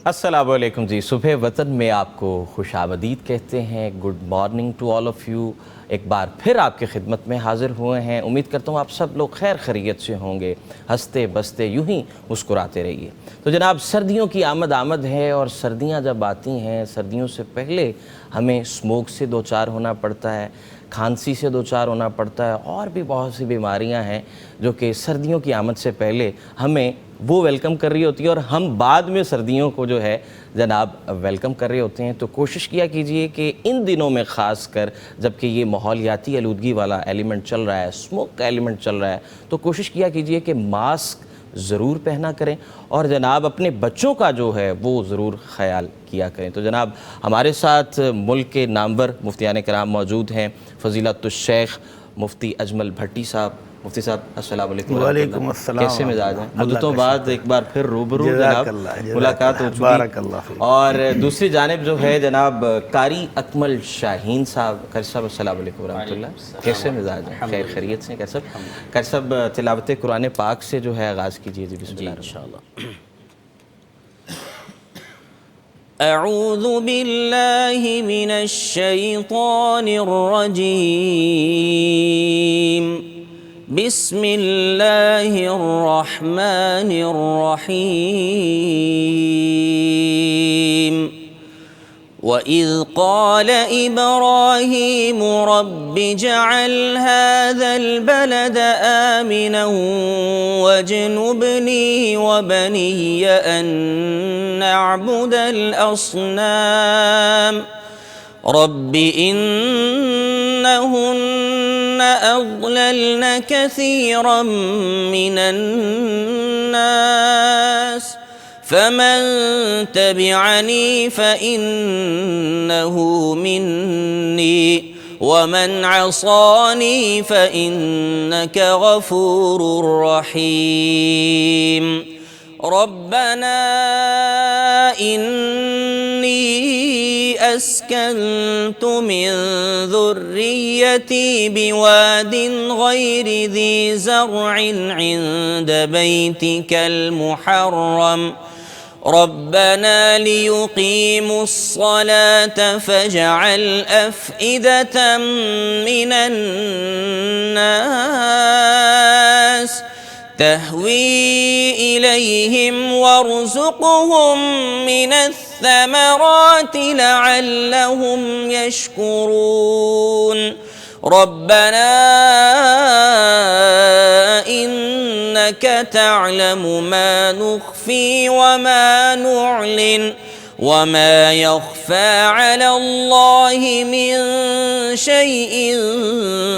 السلام علیکم جی، صبح وطن میں آپ کو خوش آمدید کہتے ہیں. Good morning to all of you. ایک بار پھر آپ کی خدمت میں حاضر ہوئے ہیں. امید کرتا ہوں آپ سب لوگ خیر خیریت سے ہوں گے، ہنستے بستے یوں ہی مسکراتے رہیے. تو جناب، سردیوں کی آمد ہے، اور سردیاں جب آتی ہیں، سردیوں سے پہلے ہمیں اسموک سے دوچار ہونا پڑتا ہے، کھانسی سے دوچار ہونا پڑتا ہے، اور بھی بہت سی بیماریاں ہیں جو کہ سردیوں کی آمد سے پہلے ہمیں وہ ویلکم کر رہی ہوتی ہے، اور ہم بعد میں سردیوں کو جو ہے جناب ویلکم کر رہے ہوتے ہیں. تو کوشش کیا کیجئے کہ ان دنوں میں خاص کر جب کہ یہ ماحولیاتی آلودگی والا ایلیمنٹ چل رہا ہے، اسموک کا ایلیمنٹ چل رہا ہے، تو کوشش کیا کیجئے کہ ماسک ضرور پہنا کریں، اور جناب اپنے بچوں کا جو ہے وہ ضرور خیال کیا کریں. تو جناب ہمارے ساتھ ملک کے نامور مفتیان کرام موجود ہیں. فضیلت الشیخ مفتی اجمل بھٹی صاحب. مفتی صاحب السلام علیکم. وعلیکم السلام. کیسے مزاج ہیں؟ مدتوں بعد ایک بار پھر روبرو جناب ملاقات ہو چکی. اور دوسری جانب جو ہے جناب قاری اکمل شاہین صاحب. قاری صاحب السلام علیکم ورحمۃ اللہ. کیسے مزاج ہیں؟ خیر خیریت سے؟ قاری صاحب تلاوت قرآن پاک سے جو ہے آغاز کیجیے. جی بسم اللہ. انشاءاللہ. اعوذ باللہ من الشیطان الرجیم. بسم اللہ الرحمن الرحیم. وَإِذْ قَالَ إِبْرَاهِيمُ رَبِّ اجْعَلْ هَذَا الْبَلَدَ آمِنًا وَاجْنُبْنِي وَبَنِيَّ أَن نَّعْبُدَ الْأَصْنَامَ رَبِّ إِنَّهُنَّ أَضْلَلْنَ كَثِيرًا مِّنَ النَّاسِ فمن تبعني فإنه مني ومن عصاني فإنك غفور رحيم. ربنا إني أسكنت من ذريتي بواد غير ذي زرع عند بيتك المحرم ربنا ليقيموا الصلاة فاجعل أفئدة من الناس تهوي إليهم وارزقهم من الثمرات لعلهم يشكرون. ربنا إنك تعلم ما نخفي وما نعلن وما يخفى على الله من شيء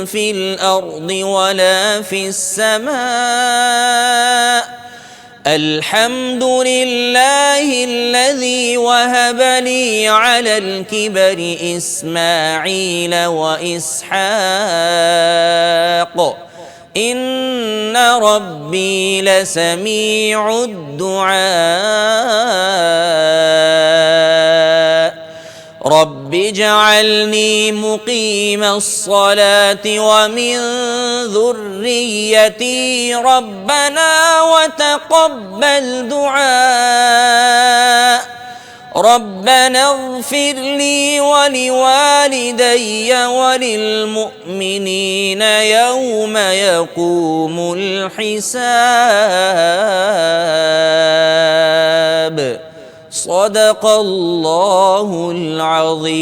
في الأرض ولا في السماء. الحمد لله الذي وهب لي على الكبر إسماعيل وإسحاق إن ربي لسميع الدعاء. رب اجعلني مقيم الصلاة ومن ذريتي ربنا وتقبل دعاء. ربنا اغفر لي ولوالدي وللمؤمنين يوم يقوم الحساب. صدق اللہ العظیم.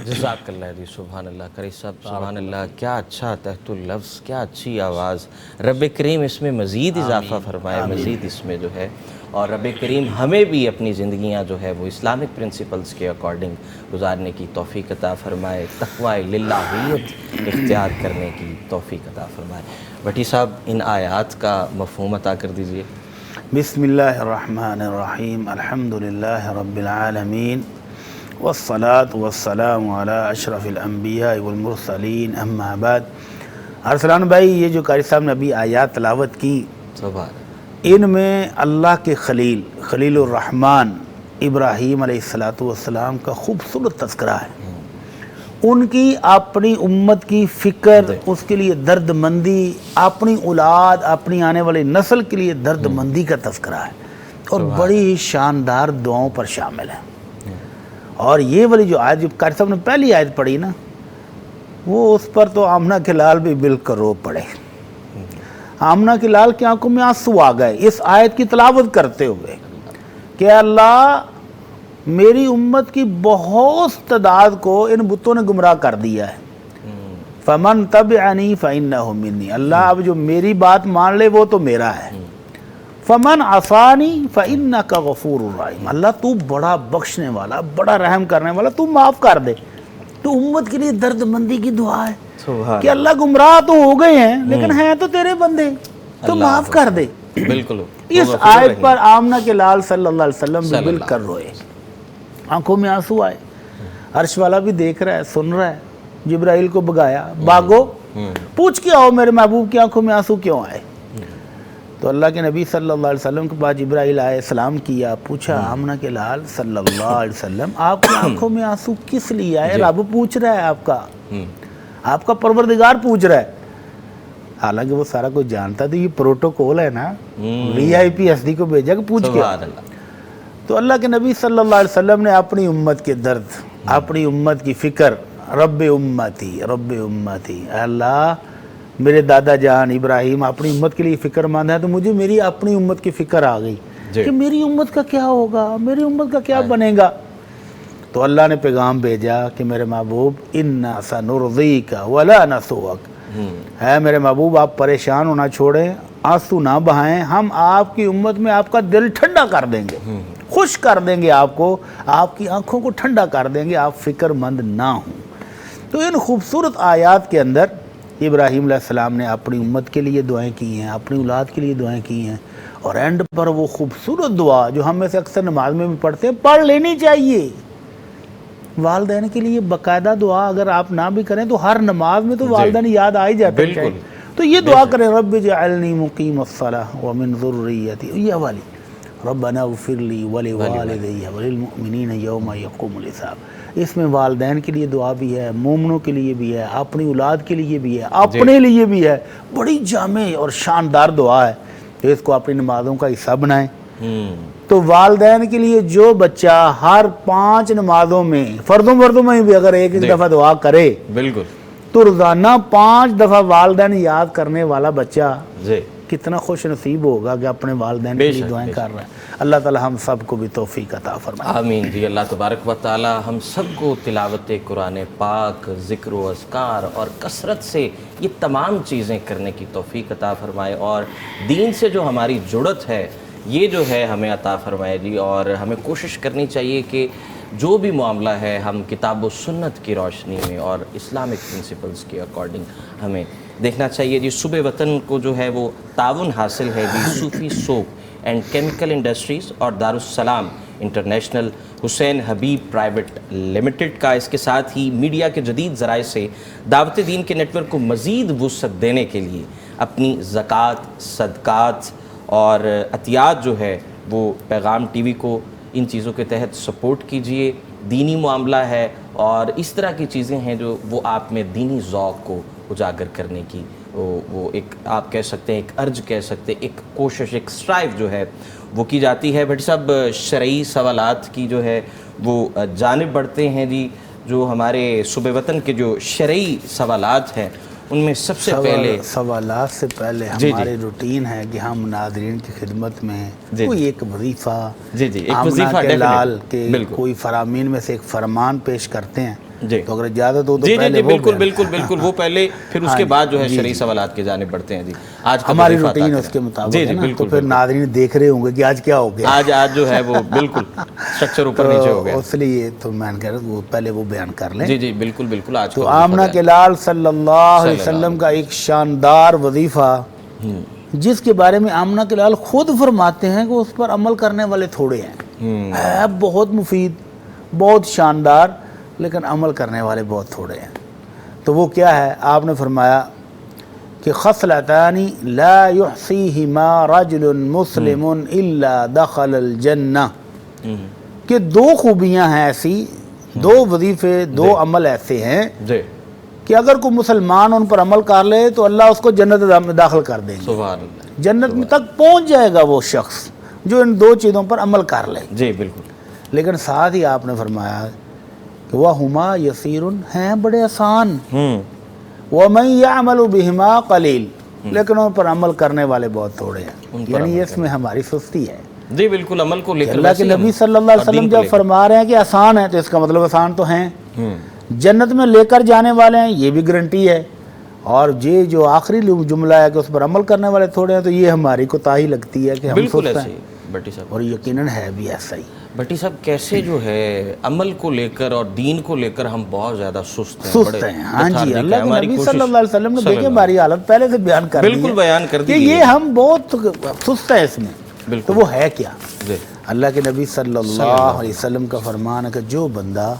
جزاک اللہ جی. سبحان اللہ. قاری صاحب سبحان اللہ. کیا اچھا تحت اللفظ، کیا اچھی آواز. رب کریم اس میں مزید اضافہ فرمائے، مزید اس میں جو ہے، اور رب کریم ہمیں بھی اپنی زندگیاں جو ہے وہ اسلامک پرنسپلز کے اکارڈنگ گزارنے کی توفیق عطا فرمائے، تقوی للہیت اختیار کرنے کی توفیق عطا فرمائے. بھٹی صاحب ان آیات کا مفہوم عطا کر دیجئے. بسم اللہ الرحمن الرحیم الحمدللہ رب العالمین والصلاة والسلام علی اشرف الانبیاء والمرسلین اما بعد۔ ارسلان بھائی، یہ جو قاری صاحب نے ابھی آیات تلاوت کی، ان میں اللہ کے خلیل الرحمن ابراہیم علیہ السلام کا خوبصورت تذکرہ ہے۔ ان کی اپنی امت کی فکر، اس کے لیے درد مندی، اپنی اولاد، اپنی آنے والی نسل کے لیے درد مندی کا تذکرہ ہے، اور بڑی شاندار دعاؤں پر شامل ہے۔ اور یہ والی جو آیت جو قاری صاحب نے پہلی آیت پڑھی نا، وہ اس پر تو آمنہ کے لال بھی بل کر رو پڑے۔ آمنہ کے لال کی آنکھوں میں آنسو آ گئے اس آیت کی تلاوت کرتے ہوئے کہ اللہ، میری امت کی بہت تعداد کو ان بتوں نے گمراہ کر دیا ہے۔ فمن تبعنی فإنہ منی، اللہ اب جو میری بات مان لے وہ تو میرا ہے۔ فمن عصانی فإنک غفور الرحیم، اللہ تو بڑا بخشنے والا، بڑا رحم کرنے والا، تو معاف کر دے۔ تو امت کے لیے درد مندی کی دعا ہے کہ اللہ گمراہ تو ہو گئے ہیں لیکن ہیں تو تیرے بندے، تو معاف کر دے۔ بالکل اس آیت پر آمنہ کے لال صلی اللہ علیہ وسلم بھی بل کر روئے، آنکھوں میں آنسو آئے۔ عرش والا بھی دیکھ رہا ہے، سن رہا ہے۔ جبرائیل کو بگایا، باگو پوچھ کے آؤ میرے محبوب کی آنکھوں میں آنسو کیوں آئے۔ تو اللہ کے نبی صلی اللہ علیہ وسلم کے پاس جبرائیل آئے، سلام کیا، پوچھا آمنہ کے لال صلی اللہ علیہ وسلم، آپ کی آنکھوں میں آنسو کس لیے آئے؟ رب پوچھ رہا ہے، آپ کا پروردگار پوچھ رہا ہے۔ حالانکہ وہ سارا کچھ جانتا، تو یہ پروٹوکول ہے نا، وی آئی پی ایس ڈی کو بھیجا کہ پوچھ کے۔ تو اللہ کے نبی صلی اللہ علیہ وسلم نے اپنی امت کے درد، اپنی امت کی فکر، رب امتی اے اللہ، میرے دادا جان ابراہیم اپنی امت کے لیے فکر مند ہے، تو مجھے میری اپنی امت کی فکر آ گئی کہ میری امت کا کیا ہوگا، میری امت کا کیا بنے گا۔ تو اللہ نے پیغام بھیجا کہ میرے محبوب انا سنرضیک ولا نسوک، ہے میرے محبوب آپ پریشان ہونا چھوڑیں، آنسو نہ بہائیں، ہم آپ کی امت میں آپ کا دل ٹھنڈا کر دیں گے، خوش کر دیں گے آپ کو، آپ کی آنکھوں کو ٹھنڈا کر دیں گے، آپ فکر مند نہ ہوں۔ تو ان خوبصورت آیات کے اندر ابراہیم علیہ السلام نے اپنی امت کے لیے دعائیں کی ہیں، اپنی اولاد کے لیے دعائیں کی ہیں، اور اینڈ پر وہ خوبصورت دعا جو ہم میں سے اکثر نماز میں بھی پڑھتے ہیں، پڑھ لینی چاہیے۔ والدین کے لیے باقاعدہ دعا اگر آپ نہ بھی کریں تو ہر نماز میں تو والدین یاد آ ہی جاتے ہیں، تو یہ دعا کریں، رب اجعلنی مقیم الصلاۃ ومن ذریتی، یہ والی ربنا اغفر لی ولوالدی وللمؤمنین یوم یقوم الحساب۔ اس میں والدین کے لیے دعا بھی ہے، مومنوں کے لیے بھی ہے، اپنی اولاد کے لیے بھی ہے، اپنے لیے بھی ہے، بڑی جامع اور شاندار دعا ہے، اس کو اپنی نمازوں کا حصہ بنائیں۔ تو والدین کے لیے جو بچہ ہر 5 نمازوں میں، فردوں میں بھی اگر ایک دفعہ دعا کرے، بالکل، تو روزانہ 5 دفعہ والدین یاد کرنے والا بچہ کتنا خوش نصیب ہوگا کہ اپنے والدین کے لیے دعائیں کر رہا ہے۔ اللہ تعالی ہم سب کو بھی توفیق عطا فرمائے۔ آمین جی، اللہ تبارک و تعالی ہم سب کو تلاوت قرآن پاک، ذکر و اذکار اور کثرت سے یہ تمام چیزیں کرنے کی توفیق عطا فرمائے، اور دین سے جو ہماری جڑت ہے یہ جو ہے ہمیں عطا فرمائے جی۔ اور ہمیں کوشش کرنی چاہیے کہ جو بھی معاملہ ہے ہم کتاب و سنت کی روشنی میں اور اسلامک پرنسپلز کے اکارڈنگ ہمیں دیکھنا چاہیے جی۔ صوبہ وطن کو جو ہے وہ تعاون حاصل ہے جی صوفی سوپ اینڈ کیمیکل انڈسٹریز اور دارالسلام انٹرنیشنل حسین حبیب پرائیویٹ لمیٹڈ کا۔ اس کے ساتھ ہی میڈیا کے جدید ذرائع سے دعوت دین کے نیٹ ورک کو مزید وسعت دینے کے لیے اپنی زکوٰۃ، صدقات اور عطیات جو ہے وہ پیغام ٹی وی کو ان چیزوں کے تحت سپورٹ کیجئے۔ دینی معاملہ ہے اور اس طرح کی چیزیں ہیں جو وہ آپ میں دینی ذوق کو اجاگر کرنے کی وہ ایک آپ کہہ سکتے ہیں، ایک ارج کہہ سکتے ہیں، ایک کوشش، ایک اسٹرائیو جو ہے وہ کی جاتی ہے۔ بھٹی صاحب، شرعی سوالات کی جو ہے وہ جانب بڑھتے ہیں جی۔ جو ہمارے صوبہ وطن کے جو شرعی سوالات ہیں ان میں سب سے پہلے سوالات سے پہلے ہماری روٹین ہے کہ ہم ناظرین کی خدمت میں کوئی ایک وظیفہ، آمنہ کے لال کے کوئی فرامین میں سے ایک فرمان پیش کرتے ہیں، تو اگر اجازت ہو تو پہلے بالکل وہ پہلے، پھر اس کے بعد جو ہے شرعی سوالات کی جانب بڑھتے ہیں جی۔ آج ہماری روٹین اس کے مطابق ہے نا، تو پھر ناظرین دیکھ رہے ہوں گے کہ آج کیا ہو گیا، آج جو ہے وہ بالکل سٹرکچر اوپر نیچے ہو گیا، اس لیے تو میں کہہ رہا ہوں پہلے وہ بیان کر لیں۔ جی بالکل۔ تو آمنہ کے لال صلی اللہ علیہ وسلم کا ایک شاندار وظیفہ جس کے بارے میں آمنہ کے لال خود فرماتے ہیں کہ اس پر عمل کرنے والے تھوڑے ہیں، ہے بہت مفید، بہت شاندار، لیکن عمل کرنے والے بہت تھوڑے ہیں۔ تو وہ کیا ہے؟ آپ نے فرمایا کہ خصلتان لا یحصیہما رجل مسلم الا دخل الجنہ، کہ دو خوبیاں ہیں ایسی، دو وظیفے، دو عمل ایسے ہیں کہ اگر کوئی مسلمان ان پر عمل کر لے تو اللہ اس کو جنت میں داخل کر دیں گے، سبحان اللہ، جنت میں تک پہنچ جائے گا وہ شخص جو ان دو چیزوں پر عمل کر لے۔ جی بالکل۔ لیکن ساتھ ہی آپ نے فرمایا کہ وَهُمَا يَسِيرٌ، ہیں بڑے آسان، وَمَن يَعْمَلُ بِهِمَا قَلِيلٌ، لیکن ان پر عمل کرنے والے بہت تھوڑے ہیں، یعنی اس میں ہماری سستی ہے۔ جی بالکل، عمل کو لے کر اللہ کے نبی صلی اللہ علیہ وسلم جب فرما رہے ہیں کہ آسان ہے تو اس کا مطلب آسان تو ہیں، جنت میں لے کر جانے والے ہیں، یہ بھی گارنٹی ہے، اور یہ جو آخری جملہ ہے کہ اس پر عمل کرنے والے تھوڑے ہیں، تو یہ ہماری کوتاہی لگتی ہے کہ ہم بالکل سست ایسے ہیں، ہی بٹی صاحب۔ اور یقیناً ہے بھی ایسا ہی۔ بھٹی صاحب کیسے جو ہے عمل کو لے کر اور دین کو لے کر ہم بہت زیادہ سست ہیں، سست ہیں، ہاں جی۔ اللہ کے نبی صلی اللہ علیہ وسلم نے دیکھیں ہماری حالت پہلے سے بیان کر دی ہے، بالکل بیان کر دی کہ یہ ہم بہت سست ہیں اس میں، تو وہ ہے کیا؟ اللہ کے نبی صلی اللہ علیہ وسلم کا فرمان ہے کہ جو بندہ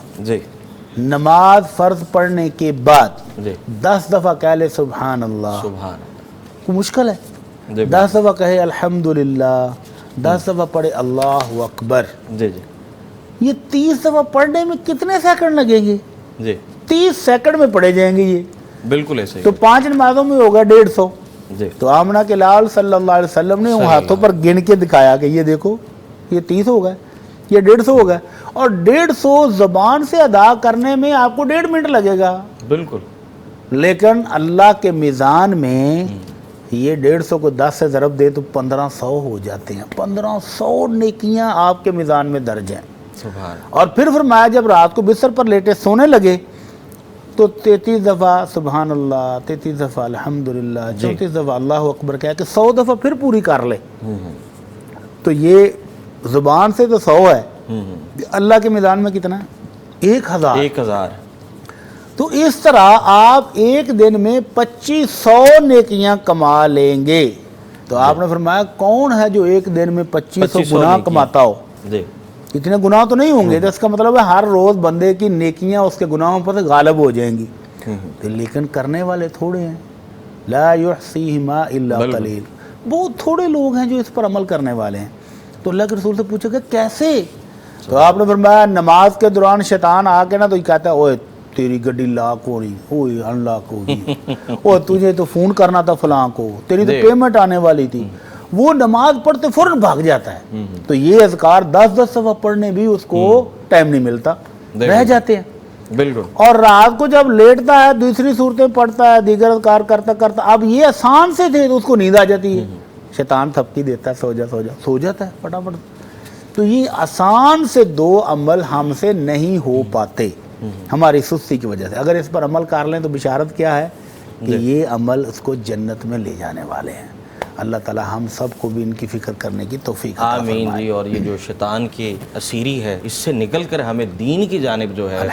نماز فرض پڑھنے کے بعد 10 دفعہ کہہ لے سبحان اللہ، سبحان اللہ، کوئی مشکل ہے؟ 10 دفعہ کہے الحمدللہ، 10 دفعہ پڑھے اللہ اکبر، یہ 30 دفعہ پڑھنے میں کتنے سیکنڈ لگیں گے؟ 30 سیکنڈ میں پڑھے جائیں گے یہ، بالکل ایسے ہی۔ تو 5 نمازوں میں ہوگا 150۔ تو آمنہ کے لال صلی اللہ علیہ وسلم نے ان ہاتھوں پر گن کے دکھایا کہ یہ دیکھو، یہ 30 ہو گئے، یہ 150 ہو گئے، اور 150 زبان سے ادا کرنے میں آپ کو 1.5 منٹ لگے گا، بالکل۔ لیکن اللہ کے میزان میں یہ 150 کو 10 سے ضرب دے تو 1500 ہو جاتے ہیں، 1500 نیکیاں آپ کے میزان میں درج ہیں۔ سبحان۔ اور پھر فرمایا جب رات کو بستر پر لیٹے سونے لگے تو 33 دفعہ سبحان اللہ، 33 دفعہ الحمدللہ، 34 دفعہ اللہ اکبر کہہ کہ 100 دفعہ پھر پوری کر لے، تو یہ زبان سے تو 100 ہے، اللہ کے میدان میں کتنا ہے؟ 1000۔ تو اس طرح آپ ایک دن میں 2500 نیکیاں کما لیں گے۔ تو آپ نے فرمایا کون ہے جو ایک دن میں 2500 گناہ کماتا ہو؟ اتنے گناہ تو نہیں ہوں گے، تو اس کا مطلب ہے ہر روز بندے کی نیکیاں اس کے گناہوں پر غالب ہو جائیں گی، لیکن کرنے والے تھوڑے ہیں۔ لا یحصیہما الا قلیل، بہت تھوڑے لوگ ہیں جو اس پر عمل کرنے والے ہیں۔ تو اللہ کے رسول سے پوچھا کہ کیسے؟ تو آپ نے فرمایا نماز کے دوران شیطان آ کے نا تو یہ کہتا ہے اوے تیری گڈی لاک ہو رہی، اوے انلاک ہوگی، اوے تجھے تو فون کرنا تھا فلاں کو، تیری تو پیمنٹ آنے والی تھی، وہ نماز پڑھتے فوراً بھاگ جاتا ہے۔ تو یہ اذکار 10 دفعہ پڑھنے بھی اس کو ٹائم نہیں ملتا، رہ جاتے ہیں، بالکل۔ اور رات کو جب لیٹتا ہے دوسری صورتیں پڑھتا ہے، دیگر اذکار کرتا کرتا، اب یہ آسان سے تھے تو اس کو نیند آ جاتی ہے، شیطان تھپکی دیتا ہے، سو جا سو جا، سو جاتا ہے فٹافٹ۔ تو یہ آسان سے 2 عمل ہم سے نہیں ہو پاتے ہماری سستی کی وجہ سے۔ اگر اس پر عمل کر لیں تو بشارت کیا ہے کہ یہ عمل اس کو جنت میں لے جانے والے ہیں۔ اللہ تعالی ہم سب کو بھی ان کی فکر کرنے کی توفیق عطا فرمائے۔ آمین جی۔ اور یہ جو شیطان کی اسیری ہے اس سے نکل کر ہمیں دین کی جانب جو ہے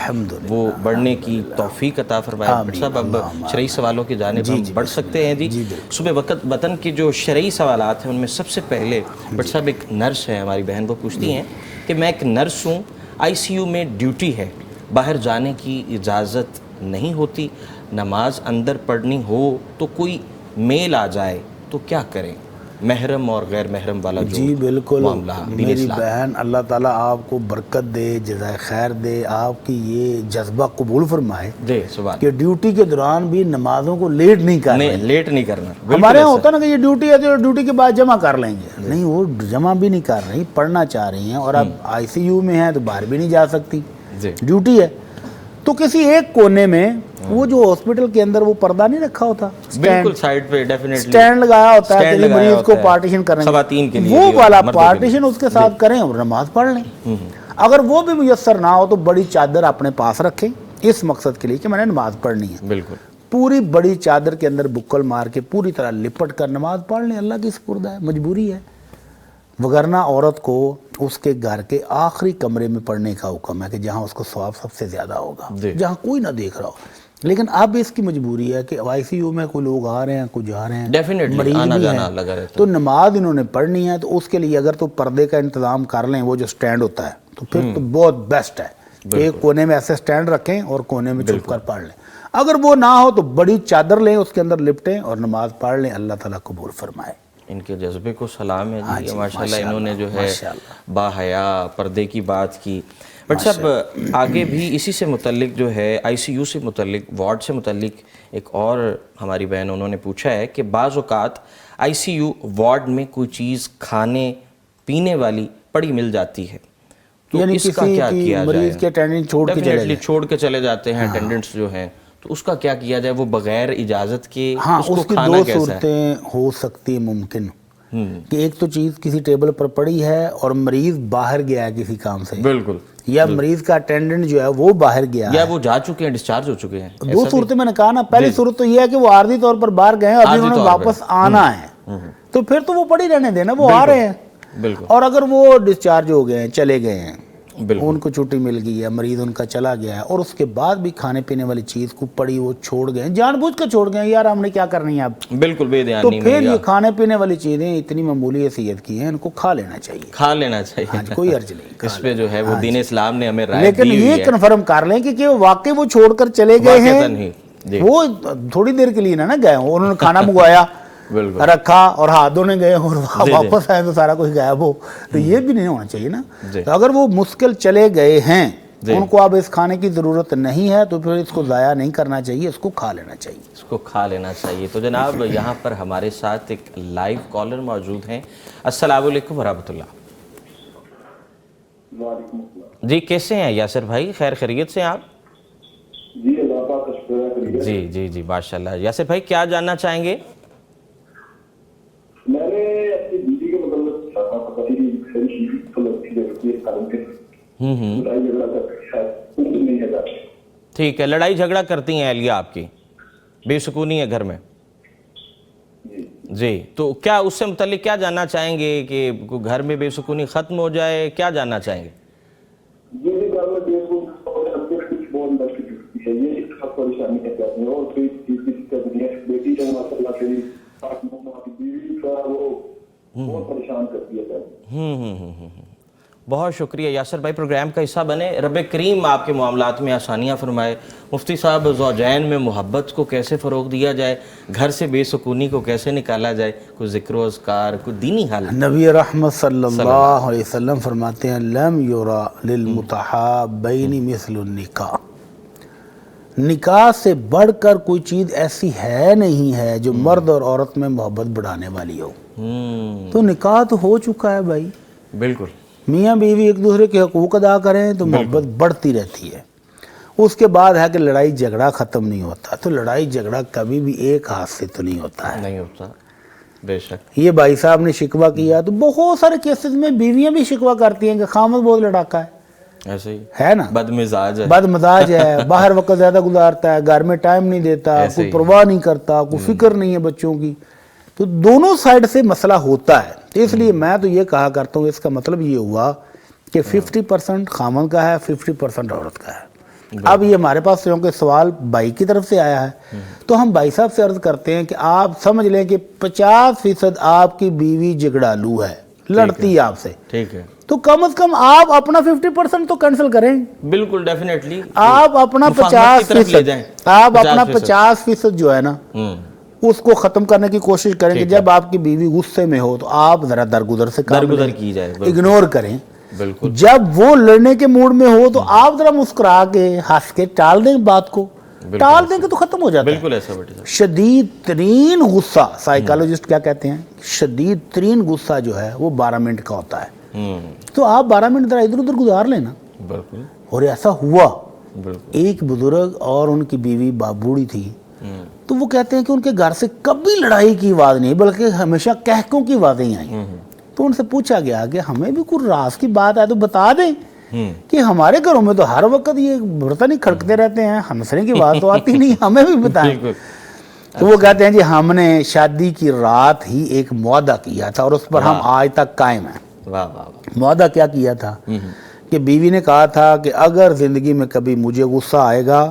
وہ بڑھنے کی توفیق عطا فرمائے۔ ڈاکٹر صاحب اب شرعی سوالوں کی جانب ہم بڑھ سکتے ہیں جی۔ صبح وقت وطن کے جو شرعی سوالات ہیں ان میں سب سے پہلے ڈاکٹر صاحب ایک نرس ہے ہماری بہن، وہ پوچھتی ہیں کہ میں ایک نرس ہوں، ICU میں ڈیوٹی ہے، باہر جانے کی اجازت نہیں ہوتی، نماز اندر پڑھنی ہو تو کوئی میل آ جائے تو کیا کریں؟ محرم اور غیر محرم والا جو جی بالکل معاملہ میری بہن، اللہ تعالیٰ آپ کو برکت دے، جزائے خیر دے، آپ کی یہ جذبہ قبول فرمائے دے سبحان کہ ڈیوٹی کے دوران بھی نمازوں کو لیٹ نہیں کرنا، لیٹ نہیں کرنا۔ ہمارے یہاں ہوتا نا کہ یہ ڈیوٹی ہے تو ڈیوٹی کے بعد جمع کر لیں گے، نہیں، وہ جمع بھی نہیں کر رہی، پڑھنا چاہ رہی ہیں، اور اب ICU میں ہیں تو باہر بھی نہیں جا سکتی، ڈیوٹی ہے۔ تو کسی ایک کونے میں وہ جو ہاسپٹل کے اندر وہ پردہ نہیں رکھا ہوتا، بالکل سائڈ پہ ڈیفینیٹلی سٹینڈ لگایا ہوتا ہے کہ مریض کو پارٹیشن کریں، خواتین کے لیے وہ والا پارٹیشن اس کے ساتھ کریں اور نماز پڑھ لیں۔ اگر وہ بھی میسر نہ ہو تو بڑی چادر اپنے پاس رکھیں اس مقصد کے لیے کہ میں نے نماز پڑھنی ہے، بالکل پوری بڑی چادر کے اندر بکل مار کے پوری طرح لپٹ کر نماز پڑھ لیں، اللہ کی سپرد ہے، مجبوری ہے۔ وگرنہ عورت کو اس کے گھر کے آخری کمرے میں پڑھنے کا حکم ہے کہ جہاں اس کو ثواب سب سے زیادہ ہوگا، جہاں کوئی نہ دیکھ رہا ہو۔ لیکن اب اس کی مجبوری ہے کہ آئی سی یو میں کوئی لوگ آ رہے ہیں، کوئی جا رہے ہیں، ڈیفینیٹلی مریض آنا بھی جانا ہیں، لگا رہتا تو نماز انہوں نے پڑھنی ہے، تو اس کے لیے اگر تو پردے کا انتظام کر لیں، وہ جو سٹینڈ ہوتا ہے، تو پھر تو بہت بیسٹ ہے کہ ایک کونے میں ایسے سٹینڈ رکھیں اور کونے میں چھپ کر پڑھ لیں۔ اگر وہ نہ ہو تو بڑی چادر لیں، اس کے اندر لپٹیں اور نماز پڑھ لیں، اللہ تعالیٰ قبول فرمائے۔ ان کے جذبے کو سلام ہے جی، جی، ماشاءاللہ انہوں نے جو ہے ماشاءاللہ۔ باحیا پردے کی بات کی۔ بٹ صاحب آگے بھی اسی سے متعلق جو ہے آئی سی یو سے متعلق، وارڈ سے متعلق ایک اور ہماری بہن انہوں نے پوچھا ہے کہ بعض اوقات آئی سی یو وارڈ میں کوئی چیز کھانے پینے والی پڑی مل جاتی ہے، تو یعنی اس کا کیا کیا جائے؟ مریض کے اٹینڈنٹ چھوڑ کے چلے جاتے ہیں اٹینڈنٹس جو ہیں، تو اس کا کیا کیا جائے؟ وہ بغیر اجازت کے ہاں، اس کو اس کی کھانا دو کیسا ہے؟ صورتیں ہو سکتی ہیں ممکن، کہ ایک تو چیز کسی ٹیبل پر پڑی ہے اور مریض باہر گیا ہے کسی کام سے، بالکل، یا مریض کا اٹینڈنٹ جو ہے وہ باہر گیا یا ہے۔ وہ جا چکے ہیں، ڈسچارج ہو چکے ہیں۔ دو صورتیں میں نے کہا نا، پہلی صورت تو یہ ہے کہ وہ عارضی طور پر باہر گئے ہیں، ابھی انہوں نے واپس آنا ہے، تو پھر تو وہ پڑی رہنے دینا، وہ آ رہے ہیں۔ بالکل، اور اگر وہ ڈسچارج ہو گئے ہیں، چلے گئے ہیں، بالکل، ان کو چھٹی مل گئی ہے، مریض ان کا چلا گیا ہے، اور اس کے بعد بھی کھانے پینے والی چیز کو پڑی وہ چھوڑ گئے ہیں، جان بوجھ کر چھوڑ گئے ہیں، یار ہم نے کیا کرنی ہے اب، بالکل بے تو دھیانی پھر میں یہ کھانے پینے والی چیزیں اتنی معمولی حیثیت کی ہیں، ان کو کھا لینا چاہیے، کھا لینا چاہیے، کوئی عرض نہیں۔ اس پہ جو ہے وہ دین اسلام نے ہمیں رائے لیکن دی ہوئی یہ ہے، کنفرم کر لیں کہ واقعی وہ چھوڑ کر چلے گئے واقعتاً ہیں، ہی جی، وہ تھوڑی دیر کے لیے نہ گئے ہوں، انہوں نے کھانا منگوایا، بالکل، رکھا اور ہاتھ دھونے گئے اور واپس آئے تو سارا کچھ غائب ہو، تو یہ بھی نہیں ہونا چاہیے نا۔ تو اگر وہ مشکل چلے گئے ہیں، ان کو اب اس کھانے کی ضرورت نہیں ہے، تو پھر اس کو ضائع نہیں کرنا چاہیے، اس کو کھا لینا چاہیے، اس کو کھا لینا چاہیے۔ تو جناب یہاں پر ہمارے ساتھ ایک لائیو کالر موجود ہیں۔ السلام علیکم ورحمۃ اللہ۔ جی کیسے ہیں یاسر بھائی؟ خیر خیریت سے ہیں آپ؟ جی اللہ پاک کا شکر ہے کریے۔ جی جی جی ماشاءاللہ۔ یاسر بھائی کیا جاننا چاہیں گے؟ میں نے اپنی بیوی کے مطلب پتی کی صحیح تو لگتی ہے اس کارن سے لڑائی جھگڑا کر شاید نہیں ہے۔ ٹھیک ہے، لڑائی جھگڑا کرتی ہیں اہلیہ آپ کی، بے سکونی ہے گھر میں؟ جی، تو کیا اس سے متعلق کیا جاننا چاہیں گے کہ گھر میں بے سکونی ختم ہو جائے، کیا جاننا چاہیں گے؟ جی گھر میں بے سکونی کچھ بہت اندر کی چکی ہے، یہ سب پریشانی کر جاتی ہے، اور کوئی چیز کی دقت نہیں ہے، بیٹی جو ماشاء اللہ سے بیوی کا وہ بہت پریشان کرتی ہے۔ بہت شکریہ یاسر بھائی، پروگرام کا حصہ بنے، رب کریم آپ کے معاملات میں آسانیاں فرمائے۔ مفتی صاحب، زوجین میں محبت کو کیسے فروغ دیا جائے، گھر سے بے سکونی کو کیسے نکالا جائے، کوئی ذکر و اذکار، کوئی دینی حل؟ نبی رحمت صلی اللہ علیہ وسلم فرماتے ہیں لم یرا للمتحابین مثل النکاح، نکاح سے بڑھ کر کوئی چیز ایسی ہے نہیں ہے جو مرد اور عورت میں محبت بڑھانے والی ہو۔ تو نکاح تو ہو چکا ہے بھائی، بالکل، میاں بیوی ایک دوسرے کے حقوق ادا کریں تو محبت بڑھتی رہتی ہے۔ اس کے بعد ہے کہ لڑائی جھگڑا ختم نہیں ہوتا، تو لڑائی جھگڑا کبھی بھی ایک ہاتھ سے تو نہیں ہوتا ہے۔ نہیں ہوتا، بے شک۔ یہ بھائی صاحب نے شکوہ کیا، تو بہت سارے کیسز میں بیویاں بھی شکوہ کرتی ہیں کہ خامد بہت لڑاکا ایسے ہی ہے نا، بد مزاج ہے، بد مزاج ہے، باہر وقت زیادہ گزارتا ہے، گھر میں ٹائم نہیں دیتا، کوئی پرواہ نہیں کرتا، کوئی فکر نہیں ہے بچوں کی، تو دونوں سائیڈ سے مسئلہ ہوتا ہے۔ تو اس لیے میں تو یہ کہا کرتا ہوں، اس کا مطلب یہ ہوا کہ 50% خامن کا ہے، 50% عورت کا ہے۔ اب یہ ہمارے پاس کیونکہ سوال بھائی کی طرف سے آیا ہے، تو ہم بھائی صاحب سے عرض کرتے ہیں کہ آپ سمجھ لیں کہ 50% آپ کی بیوی جھگڑالو ہے، لڑتی ہے آپ سے، ٹھیک ہے، تو کم از کم آپ اپنا 50% تو کینسل کریں۔ بالکل ڈیفینیٹلی، آپ اپنا 50%، آپ اپنا 50% جو ہے نا اس کو ختم کرنے کی کوشش کریں کہ جب آپ کی بیوی غصے میں ہو تو آپ ذرا درگزر سے کام درگزر کی جائے، اگنور کریں۔ بالکل، جب وہ لڑنے کے موڈ میں ہو تو آپ ذرا مسکرا کے ہنس کے ٹال دیں بات کو، ٹال دیں کہ تو ختم ہو جاتا ہے۔ بالکل ایسا بیٹے صاحب۔ شدید ترین غصہ، سائیکالوجسٹ کیا کہتے ہیں، شدید ترین غصہ جو ہے وہ 12 منٹ کا ہوتا ہے، تو آپ 12 منٹ ذرا ادھر ادھر گزار لینا۔ بالکل، اور ایسا ہوا، بالکل، ایک بزرگ اور ان کی بیوی بوڑھی تھی، تو وہ کہتے ہیں کہ ان کے گھر سے کبھی لڑائی کی آواز نہیں بلکہ ہمیشہ کہکوں کی آوازیں آئیں۔ تو ان سے پوچھا گیا کہ ہمیں بھی کوئی راز کی بات ہے تو بتا دیں کہ ہمارے گھروں میں تو ہر وقت یہ برتن ہی کھڑکتے رہتے ہیں، ہنسنے کی بات تو آتی نہیں، ہمیں بھی بتائیں۔ تو وہ کہتے ہیں جی ہم نے شادی کی رات ہی ایک معاہدہ کیا تھا اور اس پر ہم آج تک قائم ہیں۔ واہ واہ واہ، معاہدہ کیا کیا تھا کہ بیوی نے کہا تھا کہ اگر زندگی میں کبھی مجھے غصہ آئے گا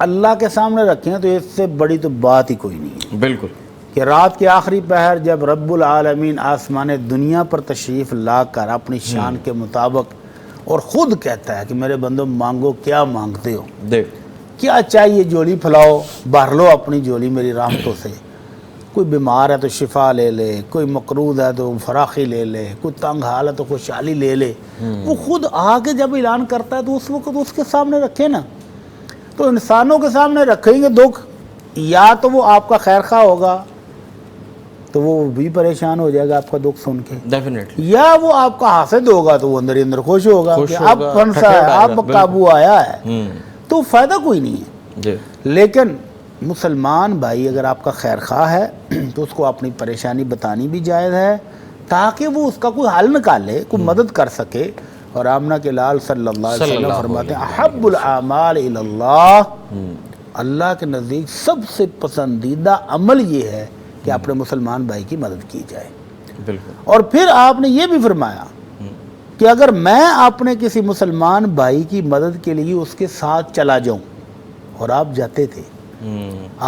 اللہ کے سامنے رکھیں تو اس سے بڑی تو بات ہی کوئی نہیں ہے بالکل کہ رات کے آخری پہر جب رب العالمین آسمان دنیا پر تشریف لا کر اپنی شان کے مطابق اور خود کہتا ہے کہ میرے بندو مانگو کیا مانگتے ہو، دیکھ کیا چاہیے جولی پھیلاؤ، بھر لو اپنی جولی میری رحمتوں سے، کوئی بیمار ہے تو شفا لے لے، کوئی مقروض ہے تو فراخی لے لے، کوئی تنگ حال ہے تو خوشحالی لے لے، وہ خود آگے جب اعلان کرتا ہے تو اس وقت اس کے سامنے رکھے نا، تو انسانوں کے سامنے رکھیں گے دکھ، یا تو وہ آپ کا خیر خواہ ہوگا تو وہ بھی پریشان ہو جائے گا آپ کا دکھ سن کے، ڈیفینیٹلی، یا وہ آپ کا حاسد ہوگا تو وہ اندر ہی اندر خوش ہوگا کہ اب پھنسا ہے، اب قابو آیا ہے، تو فائدہ کوئی نہیں ہے۔ جی لیکن مسلمان بھائی اگر آپ کا خیر خواہ ہے تو اس کو اپنی پریشانی بتانی بھی جائز ہے تاکہ وہ اس کا کوئی حل نکالے، کوئی مدد کر سکے۔ اور آمنہ کے لال صلی اللہ علیہ وسلم فرماتے ہیں احب الاعمال الی اللہ، اللہ کے نزدیک سب سے پسندیدہ عمل یہ ہے کہ اپنے مسلمان بھائی کی مدد کی جائے۔ بالکل، اور پھر آپ نے یہ بھی فرمایا کہ اگر میں اپنے کسی مسلمان بھائی کی مدد کے لیے اس کے ساتھ چلا جاؤں، اور آپ جاتے تھے،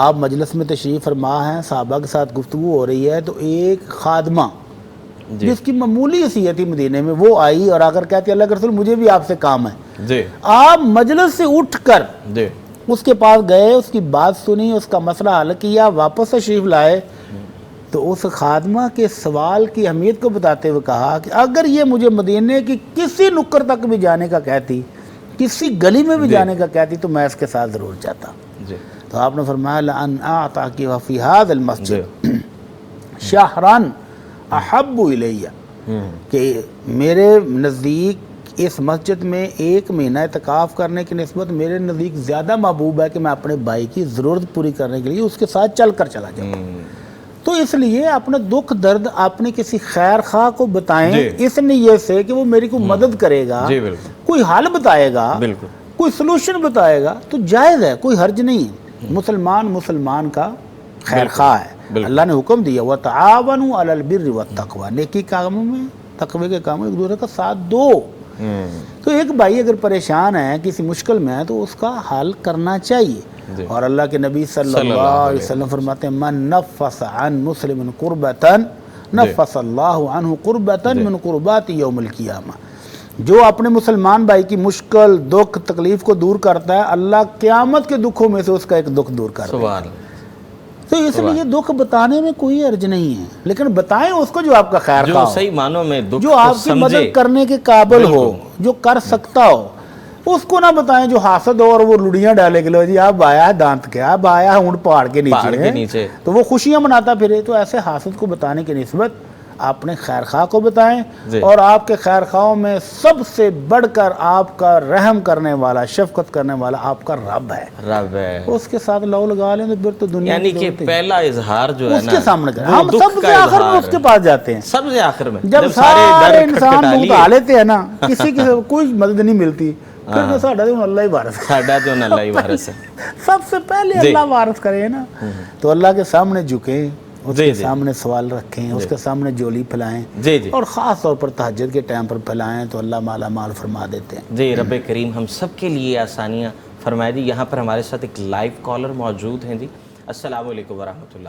آپ مجلس میں تشریف فرما ہیں، صحابہ کے ساتھ گفتگو ہو رہی ہے، تو ایک خادمہ جس کی معمولی حیثیت تھی مدینے میں، وہ آئی اور آ کر کہتی اللہ کے رسول مجھے بھی آپ سے کام ہے۔ جی آپ مجلس سے اٹھ کر جی اس کے پاس گئے، اس کی بات سنی، اس کا مسئلہ حل کیا، واپس تشریف لائے، تو اس خادمہ کے سوال کی اہمیت کو بتاتے ہوئے کہا کہ اگر یہ مجھے مدینے کی کسی نکر تک بھی جانے کا کہتی، کسی گلی میں بھی جانے کا کہتی، تو میں اس کے ساتھ ضرور جاتا۔ جی تو آپ نے فرمایا لَأَنْ أَعْطَاكِ وَفِي هَذَا الْمَسْجِدِ شَهْرًا أَحَبُّ إِلَيَّ، کہ میرے نزدیک اس مسجد میں ایک مہینہ اعتکاف کرنے کی نسبت میرے نزدیک زیادہ محبوب ہے کہ میں اپنے بھائی کی ضرورت پوری کرنے کے لیے اس کے ساتھ چل کر چلا جاؤں۔ تو اس لیے اپنے دکھ درد اپنے کسی خیر خواہ کو بتائیں، اس نیت سے کہ وہ میری کو مدد کرے گا، جی بالکل، کوئی حل بتائے گا، بالکل، کوئی سلوشن بتائے گا، تو جائز ہے، کوئی حرج نہیں ہے۔ مسلمان کا خیر خواہ ہے۔ اللہ نے حکم دیا وَتَعَاوَنُوا عَلَى الْبِرِّ وَالتَّقْوَى، نیکی کاموں میں، تقوی کے کاموں میں ایک دوسرے کا ساتھ دو۔ تو ایک بھائی اگر پریشان ہے، کسی مشکل میں ہے، تو اس کا حل کرنا چاہیے۔ اور اللہ کے نبی صلی اللہ علیہ وسلم فرماتے ہیں من نفس عن مسلم قربتا نفس اللہ عنہ قربتا من قربات یوم القیامہ، جو اپنے مسلمان بھائی کی مشکل، دکھ، تکلیف کو دور کرتا ہے، اللہ قیامت کے دکھوں میں سے اس کا ایک دکھ دور کرتا ہے۔ سبحان اللہ۔ تو اس لیے دکھ بتانے میں کوئی حرج نہیں ہے، لیکن بتائیں اس کو جو آپ کا خیر جو خواہ ہو، صحیح معنوں میں دکھ جو آپ کی مدد کرنے کے قابل ہو، جو کر سکتا ہو۔ اس کو نہ بتائیں جو حاسد ہو اور وہ لڑیاں ڈالے کے لو جی اب آیا ہے دانت کے، اب آیا ہے اونٹ پہاڑ کے نیچے، تو وہ خوشیاں مناتا پھرے۔ تو ایسے حاسد کو بتانے کی نسبت اپنے خیر خواہ کو بتائیں، اور آپ کے خیر خواہوں میں سب سے بڑھ کر آپ کا رحم کرنے والا، شفقت کرنے والا آپ کا رب ہے، اس کے ساتھ لو لگا لیں تو پھر تو دنیا یعنی کہ پہلا اظہار جو ہے اس نا کے سامنے کریں۔ ہم سب سے آخر میں اس کے پاس جاتے ہیں، سب سے آخر میں جب سارے انسان منہ اٹھا لیتے ہیں نا، کسی کی کوئی مدد نہیں ملتی، پھر تو ساڈا تو اللہ ہی وارث ہے، ساڈا تو اللہ ہی وارث ہے، سب سے پہلے اللہ وارث کرے نا۔ تو اللہ کے سامنے جھکیں، اس کے سامنے سوال رکھیں، اس کے سامنے جولی پھیلائیں، اور خاص طور پر تہجد کے ٹائم پر پھیلائیں تو اللہ مالا مال فرما دیتے ہیں۔ جی رب کریم ہم سب کے لیے آسانیاں فرمائے دی۔ یہاں پر ہمارے ساتھ ایک لائیو کالر موجود ہیں۔ جی السلام علیکم ورحمۃ اللہ۔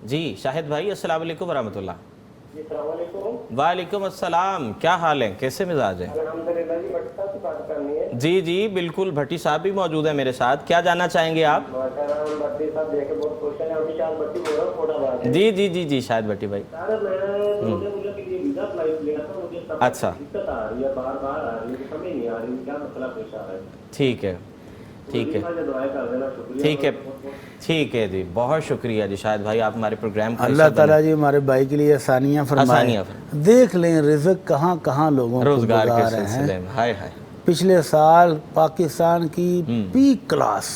جی شاہد بھائی السلام علیکم ورحمۃ اللہ۔ السلام علیکم۔ وعلیکم السلام، کیا حال ہے، کیسے مزاج ہیں؟ الحمدللہ جی، بٹ صاحب سے بات کرنی ہے۔ جی جی بالکل، بھٹی صاحب بھی موجود ہیں میرے ساتھ، کیا جاننا چاہیں گے آپ؟ بھٹی صاحب دیکھے بہت خوش ہیں، ابھی شاید بھٹی بول رہا ہوں تھوڑا بات ہے۔ جی جی جی جی شاہد بھٹی بھائی۔ سر میں مجھے کے لیے ویزا اپلائی کیا تھا، مجھے اچھا دقت آ رہی ہے، بار بار آ رہی ہے، سمجھ نہیں آ رہی کیا مسئلہ پیش آ رہا ہے۔ ٹھیک ہے ٹھیک ہے دعائیں کر دینا، شکریہ۔ ٹھیک ہے ٹھیک ہے جی، بہت شکریہ جی شاہد بھائی، آپ ہمارے پروگرام کا اللہ تعالیٰ جی ہمارے بھائی کے لیے آسانیاں فرمائیں۔ دیکھ لیں رزق کہاں کہاں لوگوں کو روزگار کے گزار سلسلے میں، ہائے ہائے۔ پچھلے سال پاکستان کی پیک کلاس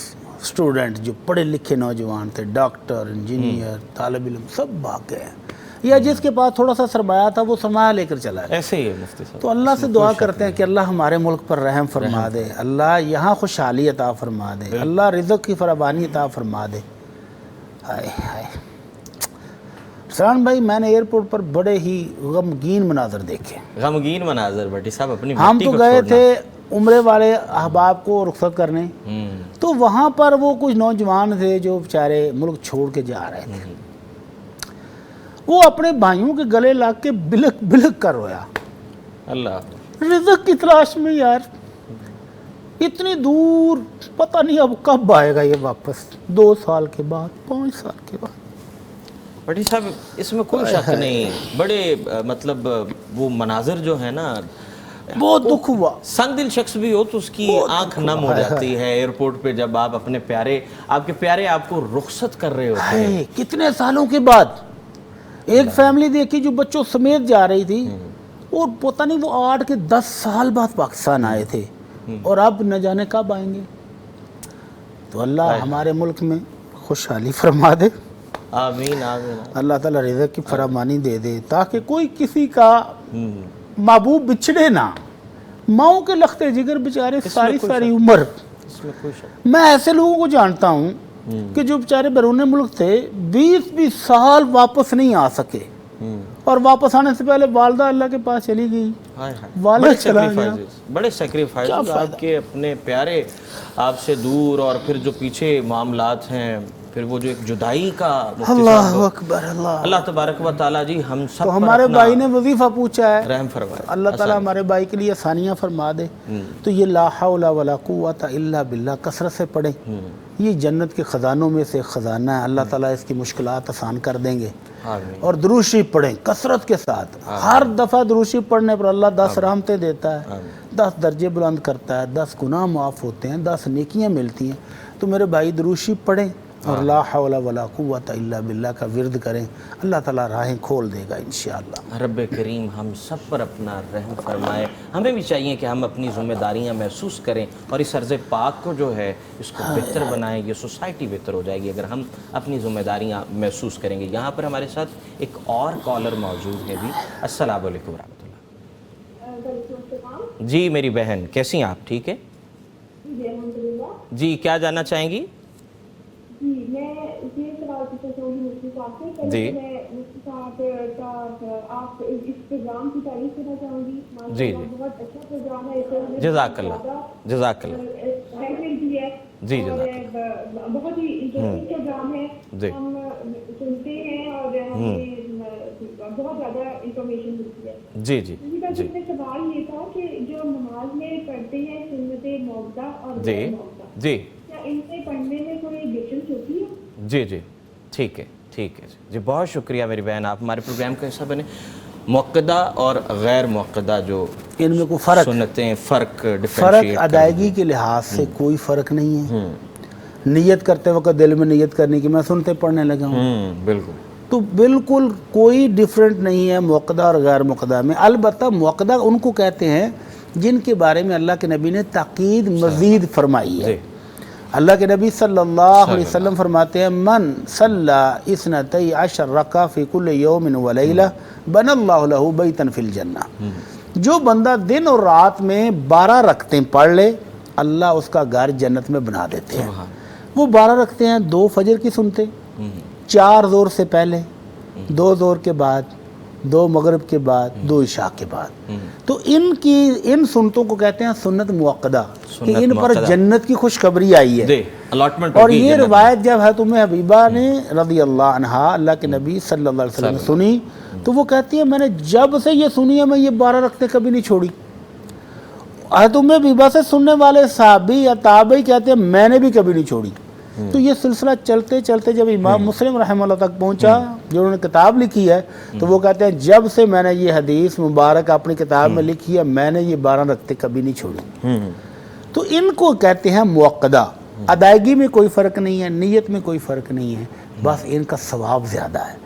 سٹوڈنٹ جو پڑھے لکھے نوجوان تھے، ڈاکٹر، انجینئر، طالب علم، سب بھاگ گئے ہیں، یا جس کے پاس تھوڑا سا سرمایہ تھا وہ سرمایہ لے کر چلا گیا۔ ایسے ہی ہے مفتی صاحب۔ تو اللہ سے دعا کرتے ہیں کہ اللہ ہمارے ملک پر رحم فرما دے، اللہ یہاں خوشحالی عطا فرما دے، اللہ رزق کی فراوانی عطا فرما دے۔ ہائے ہائے سران بھائی، میں نے ایئرپورٹ پر بڑے ہی غمگین مناظر دیکھے۔ غمگین مناظر بھٹی صاحب، اپنی ہم مٹی تو کو گئے چھوڑنا۔ تھے عمرے والے احباب کو رخصت کرنے، تو وہاں پر وہ کچھ نوجوان تھے جو بیچارے ملک چھوڑ کے جا رہے تھے، وہ اپنے بھائیوں کے گلے لگ کے بلک بلک کر رویا، اللہ رزق کی تلاش میں یار، اتنی دور، پتہ نہیں اب کب آئے گا یہ واپس، 2 سال کے بعد، 5 سال کے بعد۔ بڑی صاحب اس میں کوئی شک نہیں، بڑے مطلب وہ مناظر جو ہے نا، بہت دکھ ہوا، سنگ دل شخص بھی ہو تو اس کی آنکھ نم ہو جاتی ہے ایئرپورٹ پہ جب آپ اپنے پیارے، آپ کے پیارے آپ کو رخصت کر رہے ہوتے ہیں، کتنے سالوں کے بعد ایک فیملی دیکھی جو بچوں سمیت جا رہی تھی، اور پتہ نہیں وہ 8 کے 10 سال بعد پاکستان آئے تھے، اور اب نہ جانے کب آئیں گے۔ تو اللہ ہمارے ملک میں خوشحالی فرما دے، آمین آمین۔ اللہ تعالیٰ رزق کی فراوانی دے دے، تاکہ کوئی کسی کا محبوب بچھڑے نہ، ماؤں کے لختے جگر بیچارے ساری عمر۔ اس میں کوئی شک میں ایسے لوگوں کو جانتا ہوں کہ جو بیچارے بیرون ملک تھے، 20 سال واپس نہیں آ سکے، اور واپس آنے سے پہلے والدہ اللہ کے پاس چلی گئی، والد چلا گیا۔ بڑے سیکریفائز آپ کے اپنے پیارے آپ سے دور، اور پھر جو پیچھے معاملات ہیں، پھر وہ جو ایک جدائی کا اللہ اکبر، اللہ تبارک و تعالیٰ جی ہم سب تو ہمارے بھائی نے وظیفہ پوچھا ہے، رحم فرمائے، اللہ تعالیٰ ہمارے بھائی کے لیے آسانیاں فرما دے۔ تو یہ لا حول ولا قوت الا باللہ کثرت سے پڑھیں، یہ جنت کے خزانوں میں سے خزانہ ہے، اللہ تعالیٰ اس کی مشکلات آسان کر دیں گے۔ اور درود شریف پڑھیں کثرت کے ساتھ، ہر دفعہ درود شریف پڑھنے پر اللہ 10 رحمتیں دیتا ہے، 10 درجے بلند کرتا ہے، 10 گناہ معاف ہوتے ہیں، 10 نیکیاں ملتی ہیں۔ تو میرے بھائی درود شریف پڑھیں اور لا حول ولا قوت الا باللہ کا ورد کریں، اللہ تعالیٰ راہیں کھول دے گا انشاءاللہ۔ رب کریم ہم سب پر اپنا رحم فرمائے۔ ہمیں بھی چاہیے کہ ہم اپنی ذمہ داریاں محسوس کریں، اور اس ارض پاک کو جو ہے اس کو بہتر بنائیں، یہ سوسائٹی بہتر ہو جائے گی اگر ہم اپنی ذمہ داریاں محسوس کریں گے۔ یہاں پر ہمارے ساتھ ایک اور کالر موجود ہے جی۔ السلام علیکم ورحمۃ اللہ۔ جی میری بہن کیسی ہیں آپ؟ ٹھیک ہے جی، کیا جاننا چاہیں گی؟ جی میں یہ سوال پوچھنا چاہوں گی مفتی صاحب سے۔ جی میں مفتی صاحب کا آپ اس پروگرام کی تعریف کرنا چاہوں گی، جی بہت اچھا پروگرام ہے، جزاک اللہ جزاک اللہ بھی ہے، جی اور جزاک بہت ہی انٹرسٹنگ پروگرام ہے، جی ہم سنتے ہیں اور ہمیں بہت زیادہ انفارمیشن ملتی ہے۔ جی جی جی میرا سوال یہ تھا کہ جو نماز میں پڑھتے ہیں سنت موقدہ اور جی غیر موقدہ، جی کیا ان سے پڑھنے میں کوئی ڈفرینس ہوتی ہے؟ جی جی ٹھیک ہے ٹھیک ہے جی، بہت شکریہ میری بہن، آپ ہمارے پروگرام کا حصہ بنے۔ موقدہ اور غیر موقدہ جو ان میں کوئی فرق، سنتیں، فرق ادائیگی کے لحاظ سے کوئی فرق نہیں ہے۔ نیت کرتے وقت دل میں نیت کرنے کی، میں سنتے پڑھنے لگا ہوں، بالکل تو بالکل کوئی ڈیفرنٹ نہیں ہے موقدہ اور غیر موقدہ میں۔ البتہ موقدہ ان کو کہتے ہیں جن کے بارے میں اللہ کے نبی نے تاکید مزید فرمائی ہے۔ اللہ کے نبی صلی اللہ علیہ وسلم فرماتے ہیں من صلی 12 رکعہ فی کل یوم و لیلہ بنى اللہ لہ بیتا فی الجنہ، جو بندہ دن اور رات میں 12 رکعتیں پڑھ لے اللہ اس کا گھر جنت میں بنا دیتے ہیں۔ وہ 12 رکعتیں ہیں، 2 فجر کی سنتے، 4 ظہر سے پہلے، 2 ظہر کے بعد، 2 مغرب کے بعد، 2 عشاء کے بعد۔ تو ان سنتوں کو کہتے ہیں سنت موقدہ، کہ ان پر جنت کی خوشخبری آئی ہے۔ اور یہ روایت جب حضرت ام حبیبہ نے رضی اللہ عنہا اللہ کے نبی صلی اللہ علیہ وسلم سنی، تو وہ کہتی ہے میں نے جب سے یہ سنی ہے میں یہ 12 رکعتیں کبھی نہیں چھوڑی۔ حضرت ام حبیبہ سے سننے والے صحابی یا تابعی کہتے ہیں میں نے بھی کبھی نہیں چھوڑی۔ تو یہ سلسلہ چلتے چلتے جب امام مسلم رحمہ اللہ تک پہنچا، جو انہوں نے کتاب لکھی ہے، تو وہ کہتے ہیں جب سے میں نے یہ حدیث مبارک اپنی کتاب میں لکھی ہے میں نے یہ 12 رکعتیں کبھی نہیں چھوڑی۔ تو ان کو کہتے ہیں موقدہ، ادائیگی میں کوئی فرق نہیں ہے، نیت میں کوئی فرق نہیں ہے، بس ان کا ثواب زیادہ ہے،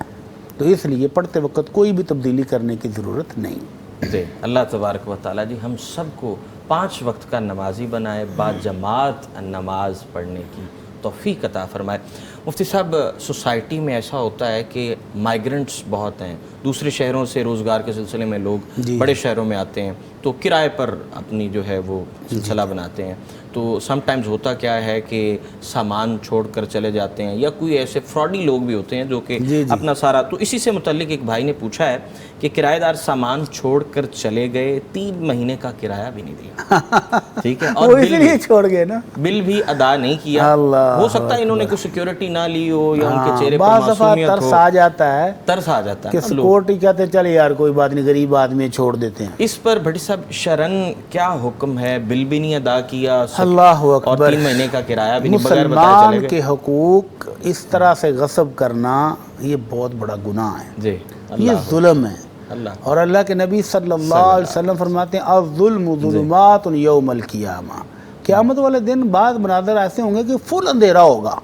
تو اس لیے پڑھتے وقت کوئی بھی تبدیلی کرنے کی ضرورت نہیں۔ جی اللہ تبارک و تعالیٰ جی ہم سب کو 5 وقت کا نمازی بنائے، با جماعت نماز پڑھنے کی توفیق عطا فرمائے۔ مفتی صاحب سوسائٹی میں ایسا ہوتا ہے کہ مائیگرنٹس بہت ہیں، دوسرے شہروں سے روزگار کے سلسلے میں لوگ بڑے شہروں میں آتے ہیں، تو کرائے پر اپنی جو ہے وہ سلسلہ بناتے ہیں، تو تو سم ٹائمز ہوتا کیا ہے کہ سامان چھوڑ کر چلے جاتے ہیں یا کوئی ایسے فراڈی لوگ بھی ہوتے ہیں جو کہ اپنا سارا، تو اسی سے متعلق ایک بھائی نے پوچھا ہے کہ کرایہ دار سامان چھوڑ کر چلے گئے، 3 مہینے کا کرایہ بھی نہیں دیا، ٹھیک ہے، اور وہ اس لیے چھوڑ گئے نا، بل بھی ادا نہیں کیا، ہو سکتا ہے انہوں نے کوئی سیکیورٹی نہ لی ہو یا ان کے چہرے پر معصومیت ہو، ترس آ جاتا ہے، ترس آ جاتا ہے کہ سیکورٹی کہتے ہیں چلے یار کوئی بات نہیں، غریب آدمی چھوڑ دیتے ہیں۔ اس پر بھٹی صاحب شرعن کیا حکم ہے؟ بل بھی نہیں ادا کیا اللہ اکبر، اور 3 مہینے کا کرایہ بھی نہیں، بغیر بتائے چلے مسلمان گئے۔ کے حقوق اس طرح سے غصب کرنا یہ بہت بڑا گناہ ہے، جی، یہ ظلم ہے، اللہ، اور اللہ کے نبی صلی اللہ علیہ وسلم فرماتے ہیں الظلم ظلمات یوم القیامہ، قیامت والے دن بعض مناظر ایسے ہوں گے کہ فل اندھیرا ہوگا،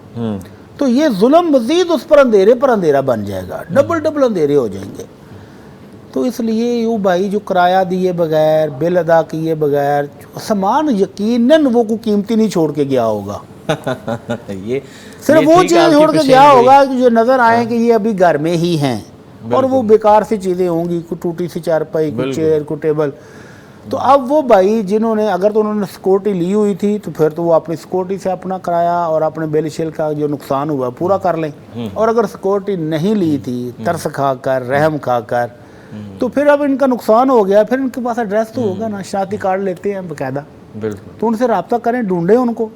تو یہ ظلم مزید اس پر اندھیرے پر اندھیرا بن جائے گا، ڈبل اندھیرے ہو جائیں گے۔ تو اس لیے یوں بھائی جو کرایہ دیے بغیر، بل ادا کیے بغیر سامان، یقیناً وہ کوئی قیمتی نہیں چھوڑ کے گیا ہوگا، یہ صرف وہ ٹھیک ہے، چیز آپ کی چھوڑ کے پیشین گیا گوئی۔ ہوگا جو نظر آئے کہ یہ ابھی گھر میں ہی ہیں، اور وہ بیکار سی چیزیں ہوں گی، کوئی ٹوٹی سی چارپائی، کوئی چیئر، کوئی ٹیبل، تو اب وہ بھائی جنہوں نے، اگر تو انہوں نے سیکورٹی لی ہوئی تھی تو پھر تو وہ اپنی سیکورٹی سے اپنا کرایہ اور اپنے بل شل کا جو نقصان ہوا پورا کر لیں، اور اگر سیکورٹی نہیں لی تھی ترس کھا کر، رحم کھا کر، تو پھر اب ان کا نقصان ہو گیا، پھر ان کے پاس ایڈریس تو ہوگا نا، شناختی کارڈ لیتے ہیں باقاعدہ، بالکل، تو ان سے رابطہ کریں، ڈھونڈیں ان کو،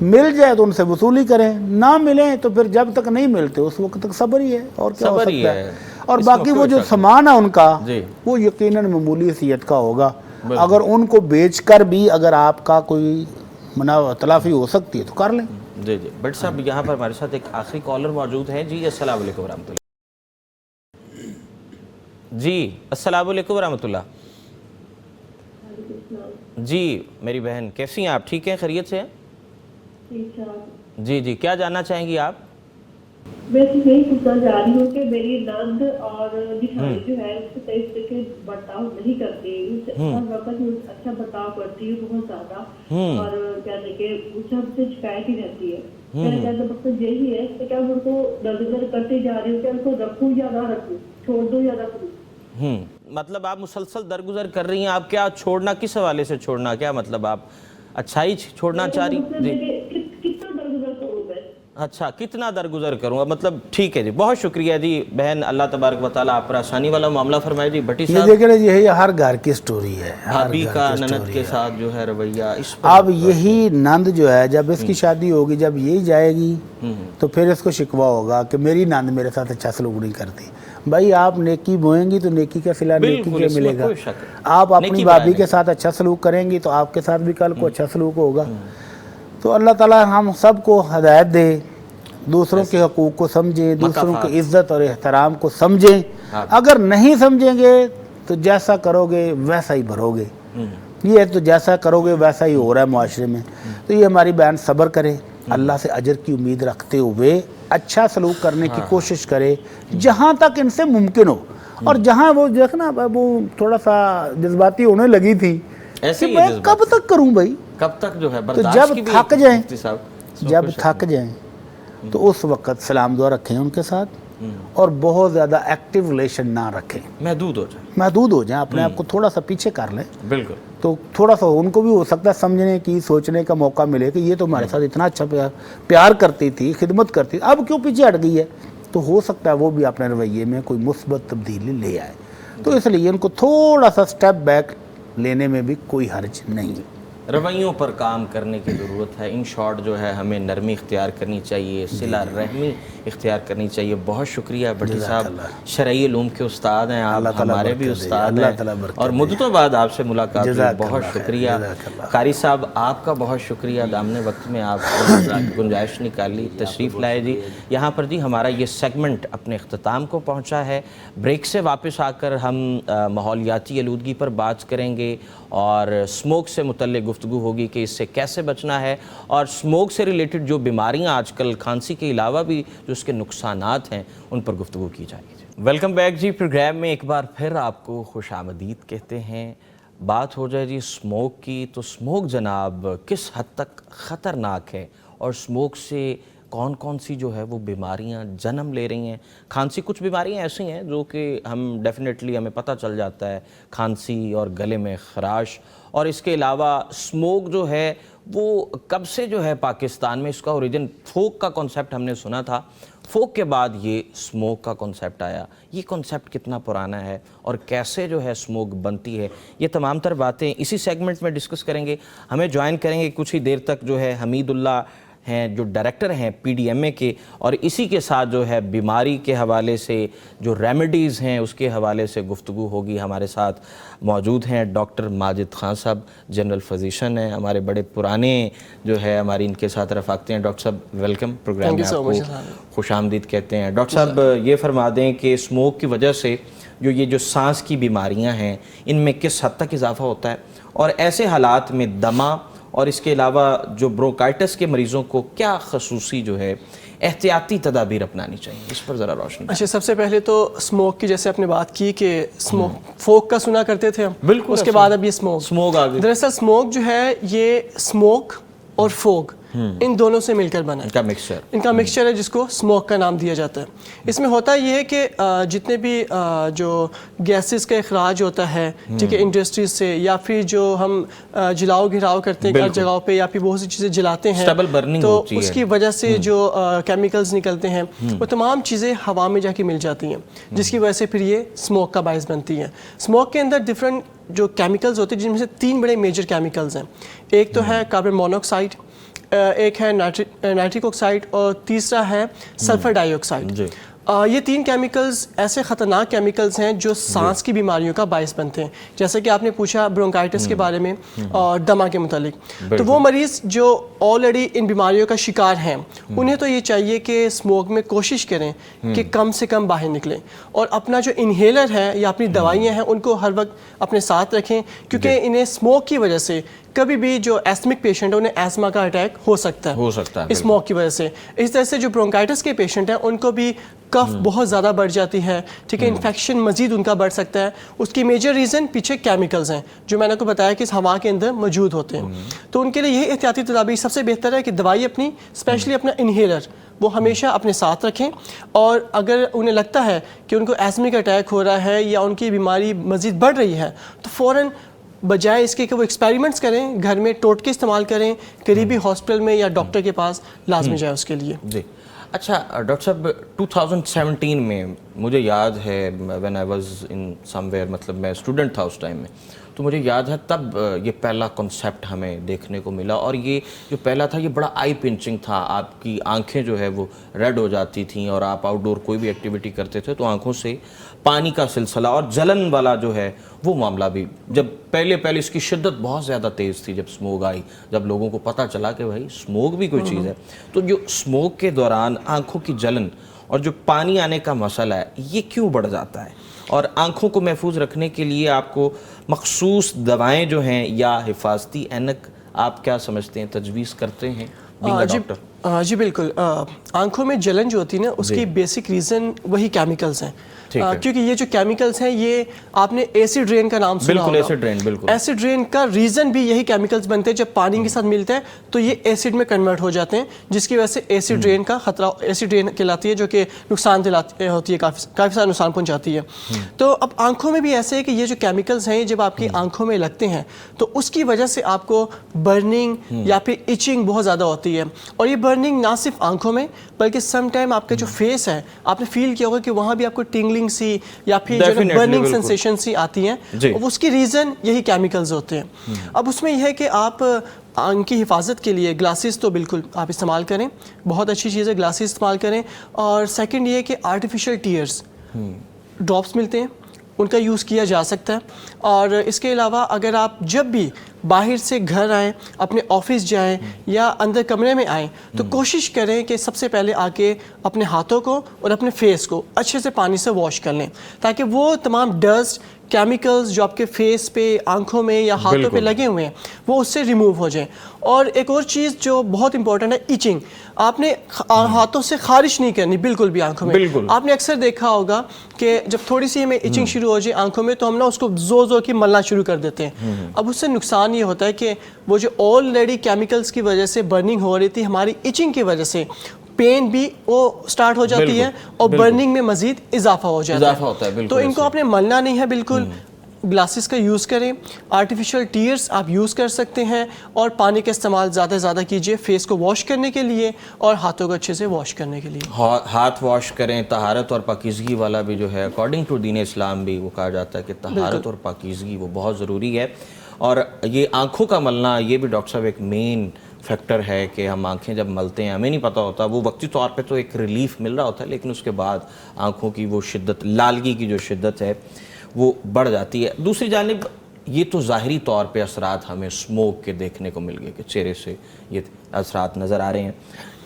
مل جائے تو ان سے وصولی کریں، نہ ملیں تو پھر جب تک نہیں ملتے اس وقت تک صبر ہی ہے، اور کیا ہو سکتا ہے۔ اور باقی وہ جو سامان ہے ان کا، وہ یقیناً معمولی حیثیت کا ہوگا، اگر ان کو بیچ کر بھی اگر آپ کا کوئی تلافی ہو سکتی ہے تو کر لیں۔ جی جی، بٹ صاحب یہاں پر ہمارے ساتھ ایک آخری کالر موجود ہے۔ جی السلام علیکم ورحمۃ اللہ۔ جی السلام علیکم ورحمۃ اللہ۔ جی میری بہن کیسی ہیں آپ؟ ٹھیک ہیں، خیریت سے ہیں؟ جی جی، کیا جاننا چاہیں گی آپ؟ میں یہی پوچھنا چاہ رہی ہوں کہ میری نند اور جٹھانی جو ہے اس سے صحیح طریقے سے برتاؤ نہیں کرتی، ہر وقت اچھا برتاؤ کرتی ہے بہت زیادہ، اور کہتے کہ اس سے ہم سے شکایت ہی رہتی ہے۔ میرا کہنا مقصد یہی ہے کہ کیا ان کو درگزر کرتے جا رہی ہوں کہ ان کو رکھوں یا نہ رکھوں، چھوڑ دوں یا رکھ دوں؟ مطلب آپ مسلسل درگزر کر رہی ہیں، آپ کیا چھوڑنا کس حوالے سے چھوڑنا، کیا مطلب آپ اچھائی چھوڑنا چاہ رہی؟ جی کتنا درگزر کروں میں؟ اچھا، کتنا درگزر کروں گا، مطلب ٹھیک ہے جی، بہت شکریہ جی بہن، اللہ تبارک و تعالیٰ آپ پر آسانی والا معاملہ فرمائے۔ جی بھٹی یہ صاحب، دیکھیں یہی ہر گھر کی سٹوری ہے، بھابھی کا نند کے ساتھ جو ہے رویہ، اس پر اب یہی نند جو ہے جب اس کی شادی ہوگی، جب یہی جائے گی تو پھر اس کو شکوہ ہوگا کہ میری نند میرے ساتھ اچھا سلوک نہیں کرتی۔ بھائی آپ نیکی بوئیں گی تو نیکی کا صلہ نیکی کے ملے گا، آپ اپنی بھابھی کے ساتھ اچھا سلوک کریں گی تو آپ کے ساتھ بھی کل کو اچھا سلوک ہوگا۔ تو اللہ تعالیٰ ہم سب کو ہدایت دے، دوسروں کے حقوق کو سمجھیں، دوسروں کی عزت اور احترام کو سمجھیں، اگر نہیں سمجھیں گے تو جیسا کرو گے ویسا ہی بھرو گے، یہ تو جیسا کرو گے ویسا ہی ہو رہا ہے معاشرے میں۔ تو یہ ہماری بہن صبر کرے، اللہ سے اجر کی امید رکھتے ہوئے اچھا سلوک کرنے کی کوشش کرے جہاں تک ان سے ممکن ہو، اور جہاں وہ دیکھنا وہ تھوڑا سا جذباتی ہونے لگی تھی کہ میں کب تک کروں بھائی، کب تک جو ہے تو برداشت جب کی بھی تھک جائیں، جب تھک جائیں تو اس وقت سلام دعا رکھیں ان کے ساتھ، اور بہت زیادہ ایکٹیو ریلیشن نہ رکھیں، محدود ہو جائیں، اپنے آپ کو تھوڑا سا پیچھے کر لیں، بالکل، تو تھوڑا سا ان کو بھی ہو سکتا ہے سمجھنے کی، سوچنے کا موقع ملے کہ یہ تو ہمارے ساتھ اتنا اچھا پیار کرتی تھی، خدمت کرتی تھی، اب کیوں پیچھے ہٹ گئی ہے، تو ہو سکتا ہے وہ بھی اپنے رویے میں کوئی مثبت تبدیلی لے آئے۔ تو اس لیے ان کو تھوڑا سا سٹیپ بیک لینے میں بھی کوئی حرج نہیں، رویوں پر کام کرنے کی ضرورت ہے۔ ان شارٹ جو ہے ہمیں نرمی اختیار کرنی چاہیے، صلہ رحمی اختیار کرنی چاہیے۔ بہت شکریہ بھٹی صاحب، شرعی علوم کے استاد ہیں آپ، ہمارے بھی استاد ہیں، اور مدتوں بعد آپ سے ملاقات ہوئی، بہت شکریہ۔ قاری صاحب آپ کا بہت شکریہ، دامن وقت میں آپ گنجائش نکالی، تشریف لائے جی یہاں پر۔ جی ہمارا یہ سیگمنٹ اپنے اختتام کو پہنچا ہے، بریک سے واپس آ کر ہم ماحولیاتی آلودگی پر بات کریں گے، اور سموک سے متعلق گفتگو ہوگی کہ اس سے کیسے بچنا ہے، اور سموک سے ریلیٹڈ جو بیماریاں آج کل کھانسی کے علاوہ بھی جو اس کے نقصانات ہیں ان پر گفتگو کی جائے گی۔ ویلکم بیک جی، پروگرام میں ایک بار پھر آپ کو خوش آمدید کہتے ہیں۔ بات ہو جائے جی سموک کی، تو سموک جناب کس حد تک خطرناک ہے، اور سموک سے کون کون سی جو ہے وہ بیماریاں جنم لے رہی ہیں. کھانسی کچھ بیماریاں ایسی ہیں جو کہ ہم ڈیفینیٹلی ہمیں پتہ چل جاتا ہے, کھانسی اور گلے میں خراش. اور اس کے علاوہ اسموک جو ہے وہ کب سے جو ہے پاکستان میں اس کا اوریجن, فوک کا کنسیپٹ ہم نے سنا تھا, فوک کے بعد یہ اسموک کا کنسیپٹ آیا. یہ کنسیپٹ کتنا پرانا ہے اور کیسے جو ہے اسموک بنتی ہے, یہ تمام تر باتیں اسی سیگمنٹ میں ڈسکس کریں گے. ہمیں جوائن کریں گے کچھ ہی دیر تک جو ہے حمید اللہ ہیں جو ڈائریکٹر ہیں PDMA کے, اور اسی کے ساتھ جو ہے بیماری کے حوالے سے جو ریمیڈیز ہیں اس کے حوالے سے گفتگو ہوگی. ہمارے ساتھ موجود ہیں ڈاکٹر ماجد خان صاحب, جنرل فزیشین ہیں, ہمارے بڑے پرانے جو ہے ہماری ان کے ساتھ رفاقتیں ہیں. ڈاکٹر صاحب ویلکم پروگرام میں, آپ کو خوش آمدید کہتے ہیں. ڈاکٹر صاحب یہ فرما دیں کہ اسموک کی وجہ سے جو سانس کی بیماریاں ہیں ان میں کس حد تک اضافہ ہوتا ہے, اور ایسے حالات میں دمہ اور اس کے علاوہ جو برونکائٹس کے مریضوں کو کیا خصوصی جو ہے احتیاطی تدابیر اپنانی چاہیے, اس پر ذرا روشنی. اچھا, سب سے پہلے تو اسموک کی جیسے آپ نے بات کی کہ اسموک فوک کا سنا کرتے تھے ہم, بالکل, اس کے بعد اب یہ اسموک آ گئی. دراصل اسموک جو ہے یہ اسموک اور فوگ ان دونوں سے مل کر بنا ہے, ان کا مکسچر ہے جس کو اسموک کا نام دیا جاتا ہے. اس میں ہوتا یہ ہے کہ جتنے بھی جو گیسز کا اخراج ہوتا ہے ٹھیک ہے انڈسٹریز سے, یا پھر جو ہم جلاؤ گھراؤ کرتے ہیں ہر جگہوں پہ, یا پھر بہت سی چیزیں جلاتے ہیں تو اس کی وجہ سے جو کیمیکلز نکلتے ہیں وہ تمام چیزیں ہوا میں جا کے مل جاتی ہیں, جس کی وجہ سے پھر یہ اسموک کا باعث بنتی ہیں. اسموک کے اندر ڈفرینٹ جو کیمیکلز ہوتے ہیں جن میں سے 3 بڑے میجر کیمیکلز ہیں. ایک تو ہے کاربن مونوکسائڈ, ایک ہے نائٹرک آکسائڈ, اور تیسرا ہے سلفر ڈائی آکسائڈ. یہ 3 کیمیکلز ایسے خطرناک کیمیکلز ہیں جو سانس کی بیماریوں کا باعث بنتے ہیں. جیسے کہ آپ نے پوچھا برونکائٹس کے بارے میں اور دمہ کے متعلق, تو وہ مریض جو آلریڈی ان بیماریوں کا شکار ہیں انہیں تو یہ چاہیے کہ اسموک میں کوشش کریں کہ کم سے کم باہر نکلیں, اور اپنا جو انہیلر ہے یا اپنی دوائیاں ہیں ان کو ہر وقت اپنے ساتھ رکھیں, کیونکہ انہیں اسموک کی وجہ سے کبھی بھی جو ایسمک پیشنٹ ہے انہیں ایسما کا اٹیک ہو سکتا ہے اسموک کی وجہ سے. اس طرح سے جو برونکائٹس کے پیشنٹ ہیں ان کو بھی کف بہت زیادہ بڑھ جاتی ہے ٹھیک ہے, انفیکشن مزید ان کا بڑھ سکتا ہے. اس کی میجر ریزن پیچھے کیمیکلز ہیں جو میں نے کو بتایا کہ اس ہوا کے اندر موجود ہوتے ہیں. تو ان کے لیے یہی احتیاطی تدابیر سب سے بہتر ہے کہ دوائی اپنی اسپیشلی اپنا انہیلر وہ ہمیشہ اپنے ساتھ رکھیں, اور اگر انہیں لگتا ہے کہ ان کو ایسمک اٹیک ہو رہا ہے یا ان کی بیماری مزید بڑھ رہی ہے تو فوراً بجائے اس کے کہ وہ ایکسپیریمنٹس کریں گھر میں ٹوٹکے استعمال کریں, قریبی ہاسپٹل میں یا ڈاکٹر کے پاس لازمی جائے اس کے لیے. جی اچھا ڈاکٹر صاحب 2017 میں مجھے یاد ہے when I was in some where, مطلب میں اسٹوڈنٹ تھا اس ٹائم میں, تو مجھے یاد ہے تب یہ پہلا کنسیپٹ ہمیں دیکھنے کو ملا, اور یہ جو پہلا تھا یہ بڑا آئی پنچنگ تھا. آپ کی آنکھیں جو ہے وہ ریڈ ہو جاتی تھیں, اور آپ آؤٹ ڈور کوئی بھی ایکٹیویٹی کرتے تھے تو آنکھوں سے پانی کا سلسلہ اور جلن والا جو ہے وہ معاملہ بھی, جب پہلے اس کی شدت بہت زیادہ تیز تھی جب اسموک آئی, جب لوگوں کو پتہ چلا کہ بھائی اسموک بھی کوئی چیز ہے. تو جو اسموک کے دوران آنکھوں کی جلن اور جو پانی آنے کا مسئلہ ہے یہ کیوں بڑھ جاتا ہے, اور آنکھوں کو محفوظ رکھنے کے لیے آپ کو مخصوص دوائیں جو ہیں یا حفاظتی اینک آپ کیا سمجھتے ہیں تجویز کرتے ہیں ڈاکٹر؟ جی بالکل, آنکھوں میں جلن جو ہوتی ہے نا اس کی بیسک ریزن وہی کیمیکلز ہیں, کیونکہ یہ جو کیمیکلز ہیں یہ آپ نے ایسڈ رین کا نام سنا ہوگا. ایسڈ رین کا ریزن بھی یہی کیمیکلز بنتے ہیں, جب پانی کے ساتھ ملتے ہیں تو یہ ایسڈ میں کنورٹ ہو جاتے ہیں, جس کی وجہ سے ایسڈ رین کا خطرہ, ایسڈ رین کہلاتی ہے جو کہ نقصان دہ ہوتی ہے, کافی سارا نقصان پہنچاتی ہے. تو اب آنکھوں میں بھی ایسے ہے کہ یہ جو کیمیکلز ہیں جب آپ کی آنکھوں میں لگتے ہیں تو اس کی وجہ سے آپ کو برننگ یا پھر ایچنگ بہت زیادہ ہوتی ہے, اور یہ برننگ نہ صرف آنکھوں میں بلکہ سم ٹائم آپ کا جو فیس ہے آپ نے فیل کیا ہوگا کہ وہاں بھی آپ کو ٹنگلنگ سی یا پھر جو برننگ سینسیشن سی آتی ہیں, اس کی ریزن یہی کیمیکلز ہوتے ہیں. اب اس میں یہ ہے کہ آپ آنکھ کی حفاظت کے لیے گلاسز تو بالکل آپ استعمال کریں, بہت اچھی چیز ہے گلاسز استعمال کریں. اور سیکنڈ یہ ہے کہ آرٹیفیشل ٹیئرز ڈراپس ملتے ہیں ان کا یوز کیا جا سکتا ہے. اور اس کے علاوہ اگر آپ جب بھی باہر سے گھر آئیں, اپنے آفس جائیں یا اندر کمرے میں آئیں تو کوشش کریں کہ سب سے پہلے آ کے اپنے ہاتھوں کو اور اپنے فیس کو اچھے سے پانی سے واش کر لیں, تاکہ وہ تمام ڈسٹ کیمیکلز جو آپ کے فیس پہ, آنکھوں میں یا ہاتھوں پہ لگے ہوئے ہیں وہ اس سے ریموو ہو جائیں. اور ایک اور چیز جو بہت امپورٹنٹ ہے ایچنگ, آپ نے ہاتھوں سے خارش نہیں کرنی بالکل بھی آنکھوں میں. آپ نے اکثر دیکھا ہوگا کہ جب تھوڑی سی ہمیں ایچنگ شروع ہو جائے آنکھوں میں تو ہم نا اس کو زور کی ملنا شروع کر دیتے ہیں. اب اس سے نقصان یہ ہوتا ہے کہ وہ جو آلریڈی کیمیکلز کی وجہ سے برننگ ہو رہی تھی ہماری ایچنگ کی وجہ سے پین بھی وہ سٹارٹ ہو جاتی ہے اور برننگ میں مزید اضافہ ہو جاتا ہے. تو ان کو آپ نے ملنا نہیں ہے بالکل. گلاسز کا یوز کریں, آرٹیفیشل ٹیئرس آپ یوز کر سکتے ہیں, اور پانی کا استعمال زیادہ سے زیادہ کیجیے فیس کو واش کرنے کے لیے اور ہاتھوں کو اچھے سے واش کرنے کے لیے. ہاتھ واش کریں. طہارت اور پاکیزگی والا بھی جو ہے اکارڈنگ ٹو دین اسلام بھی وہ کہا جاتا ہے کہ طہارت اور پاکیزگی وہ بہت ضروری ہے. اور یہ آنکھوں کا ملنا یہ بھی ڈاکٹر صاحب ایک مین فیکٹر ہے کہ ہم آنکھیں جب ملتے ہیں ہمیں نہیں پتہ ہوتا, وہ وقتی طور پہ تو ایک ریلیف مل رہا ہوتا ہے, لیکن اس کے بعد آنکھوں کی وہ شدت, لالگی کی جو شدت ہے وہ بڑھ جاتی ہے. دوسری جانب یہ تو ظاہری طور پہ اثرات ہمیں اسموک کے دیکھنے کو مل گئے کہ چہرے سے یہ اثرات نظر آ رہے ہیں.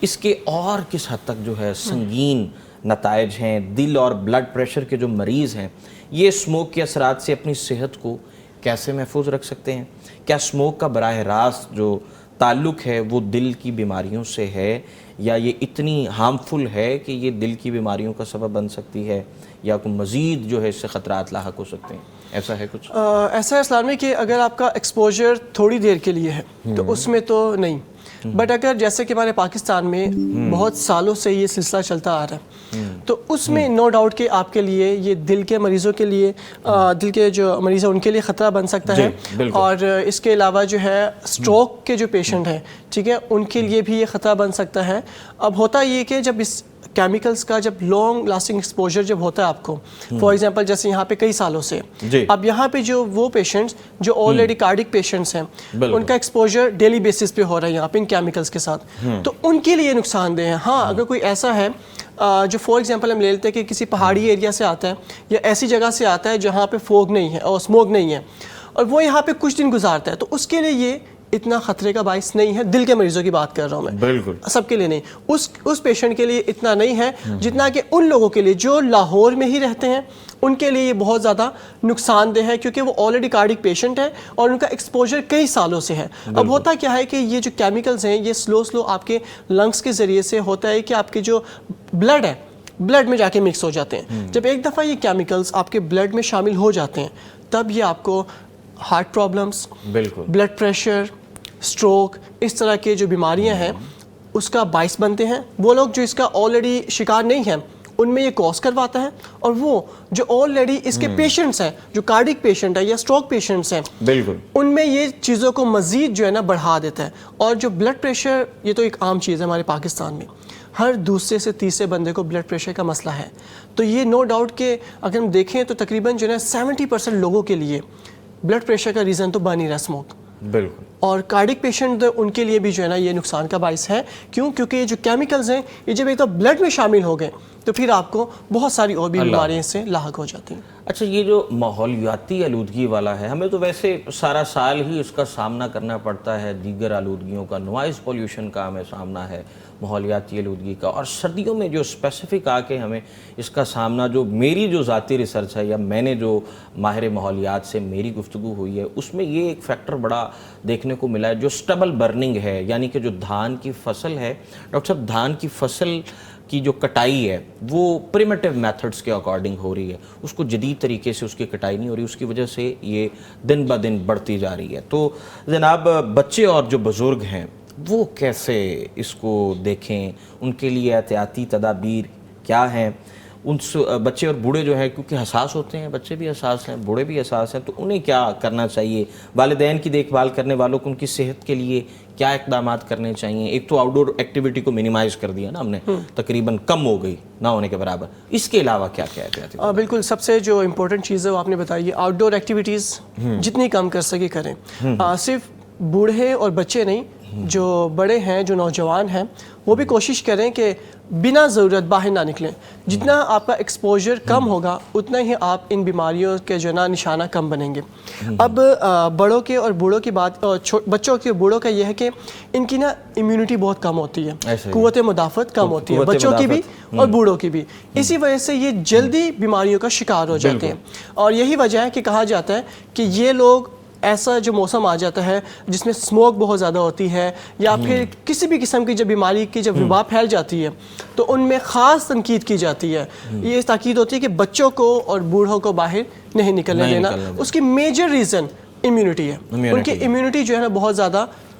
اس کے اور کس حد تک جو ہے سنگین نتائج ہیں؟ دل اور بلڈ پریشر کے جو مریض ہیں یہ اسموک کے اثرات سے اپنی صحت کو کیسے محفوظ رکھ سکتے ہیں؟ کیا اسموک کا براہ راست جو تعلق ہے وہ دل کی بیماریوں سے ہے, یا یہ اتنی ہارمفل ہے کہ یہ دل کی بیماریوں کا سبب بن سکتی ہے, یا کوئی مزید جو ہے اس سے خطرات لاحق ہو سکتے ہیں؟ ایسا ہے کچھ؟ ایسا ہے اسلام میں کہ اگر آپ کا ایکسپوجر تھوڑی دیر کے لیے ہے تو اس میں تو نہیں, بٹ اگر جیسے کہ ہمارے پاکستان میں بہت سالوں سے یہ سلسلہ چلتا آ رہا ہے تو اس میں نو ڈاؤٹ کہ آپ کے لیے یہ دل کے مریضوں کے لیے, دل کے جو مریض ہیں ان کے لیے خطرہ بن سکتا ہے. اور اس کے علاوہ جو ہے اسٹروک کے جو پیشنٹ ہیں, ٹھیک ہے, ان کے لیے بھی یہ خطرہ بن سکتا ہے. اب ہوتا یہ کہ جب اس کیمیکلز کا جب لانگ لاسٹنگ ایکسپوجر جب ہوتا ہے آپ کو, فار ایگزامپل جیسے یہاں پہ کئی سالوں سے, اب یہاں پہ جو وہ پیشنٹس جو آلریڈی کارڈک پیشنٹس ہیں ان کا ایکسپوجر ڈیلی بیسس پہ ہو رہا ہے یہاں پہ ان کیمیکلز کے ساتھ, تو ان کے لیے نقصان دہ ہے. ہاں اگر کوئی ایسا ہے جو فار ایگزامپل ہم لے لیتے ہیں کہ کسی پہاڑی ایریا سے آتا ہے یا ایسی جگہ سے آتا ہے جہاں پہ فوگ نہیں ہے اور اسموک نہیں ہے, اور وہ یہاں پہ کچھ دن گزارتا ہے, تو اس کے لیے یہ اتنا خطرے کا باعث نہیں ہے. دل کے مریضوں کی بات کر رہا ہوں میں, بالکل سب کے لیے نہیں. اس پیشنٹ کے لیے اتنا نہیں ہے جتنا کہ ان لوگوں کے لیے جو لاہور میں ہی رہتے ہیں, ان کے لیے یہ بہت زیادہ نقصان دہ ہے کیونکہ وہ آلریڈی کارڈک پیشنٹ ہے اور ان کا ایکسپوجر کئی سالوں سے ہے. اب ہوتا کیا ہے کہ یہ جو کیمیکلز ہیں یہ سلو آپ کے لنگس کے ذریعے سے ہوتا ہے کہ آپ کے جو بلڈ ہے, بلڈ میں جا کے مکس ہو جاتے ہیں. جب ایک دفعہ یہ کیمیکلز آپ کے بلڈ میں شامل ہو جاتے ہیں تب یہ آپ کو heart problems, blood pressure, stroke, اس طرح کے جو بیماریاں ہیں اس کا باعث بنتے ہیں. وہ لوگ جو اس کا آلریڈی شکار نہیں ہیں ان میں یہ کوز کرواتا ہے, اور وہ جو آلریڈی اس کے پیشنٹس ہیں جو کارڈک پیشنٹ ہے یا اسٹروک پیشنٹس ہیں بالکل ان میں یہ چیزوں کو مزید جو ہے نا بڑھا دیتا ہے. اور جو بلڈ پریشر, یہ تو ایک عام چیز ہے ہمارے پاکستان میں, ہر دوسرے سے تیسرے بندے کو بلڈ پریشر کا مسئلہ ہے. تو یہ نو ڈاؤٹ کہ اگر ہم دیکھیں تو تقریباً جو ہے 70% لوگوں کے لیے بلڈ پریشر کا ریزن تو بن ہی رہا اسموک. بالکل. اور کارڈک پیشنٹ ان کے لیے بھی جو ہے نا یہ نقصان کا باعث ہے. کیوں؟ کیونکہ یہ جو کیمیکلز ہیں یہ جب ایک تو بلڈ میں شامل ہو گئے تو پھر آپ کو بہت ساری اور بھی بیماریاں سے لاحق ہو جاتی ہیں. اچھا, یہ جو ماحولیاتی آلودگی والا ہے, ہمیں تو ویسے سارا سال ہی اس کا سامنا کرنا پڑتا ہے, دیگر آلودگیوں کا, نوائز پولیوشن کا ہمیں سامنا ہے, ماحولیاتی آلودگی کا, اور سردیوں میں جو اسپیسیفک آ کے ہمیں اس کا سامنا, جو میری جو ذاتی ریسرچ ہے یا میں نے جو ماہر ماحولیات سے میری گفتگو ہوئی ہے اس میں یہ ایک فیکٹر بڑا دیکھنے کو ملا ہے جو سٹبل برننگ ہے. یعنی کہ جو دھان کی فصل ہے ڈاکٹر صاحب, دھان کی فصل کی جو کٹائی ہے وہ پریمیٹیو میتھڈز کے اکارڈنگ ہو رہی ہے, اس کو جدید طریقے سے اس کی کٹائی نہیں ہو رہی, اس کی وجہ سے یہ دن بہ دن بڑھتی جا رہی ہے. تو جناب بچے اور جو بزرگ ہیں وہ کیسے اس کو دیکھیں, ان کے لیے احتیاطی تدابیر کیا ہیں؟ ان بچے اور بوڑھے جو ہیں کیونکہ حساس ہوتے ہیں, بچے بھی حساس ہیں, بوڑھے بھی حساس ہیں, تو انہیں کیا کرنا چاہیے؟ والدین کی دیکھ بھال کرنے والوں کو ان کی صحت کے لیے کیا اقدامات کرنے چاہیے؟ ایک تو آؤٹ ڈور ایکٹیویٹی کو منیمائز کر دیا نا ہم نے, تقریباً کم ہو گئی, نہ ہونے کے برابر. اس کے علاوہ کیا کیا ہے؟ بالکل, سب سے جو امپورٹنٹ چیز ہے وہ آپ نے بتائی ہے, آؤٹ ڈور ایکٹیویٹیز جتنی کم کر سکے کریں. صرف بوڑھے اور بچے نہیں, جو بڑے ہیں, جو نوجوان ہیں, وہ بھی کوشش کریں کہ بنا ضرورت باہر نہ نکلیں. جتنا آپ کا ایکسپوجر کم ہوگا اتنا ہی آپ ان بیماریوں کے جو نا نشانہ کم بنیں گے. اب بڑوں کے اور بوڑھوں کی بات, بچوں کے بوڑھوں کا یہ ہے کہ ان کی نا امیونٹی بہت کم ہوتی ہے, قوت مدافعت کم ہوتی ہے, بچوں کی بھی اور بوڑھوں کی بھی. اسی وجہ سے یہ جلدی بیماریوں کا شکار ہو جاتے ہیں. اور یہی وجہ ہے کہ کہا جاتا ہے کہ یہ لوگ ایسا جو موسم آ جاتا ہے جس میں اسموک بہت زیادہ ہوتی ہے یا پھر کسی بھی قسم کی جب بیماری کی جب وبا پھیل جاتی ہے تو ان میں خاص تنقید کی جاتی ہے. یہ تاکید ہوتی ہے کہ بچوں کو اور بوڑھوں کو باہر نہیں نکلنے دینا. اس کی میجر ریزن امیونٹی ہے. ان کی امیونٹی جو ہے نا بہت زیادہ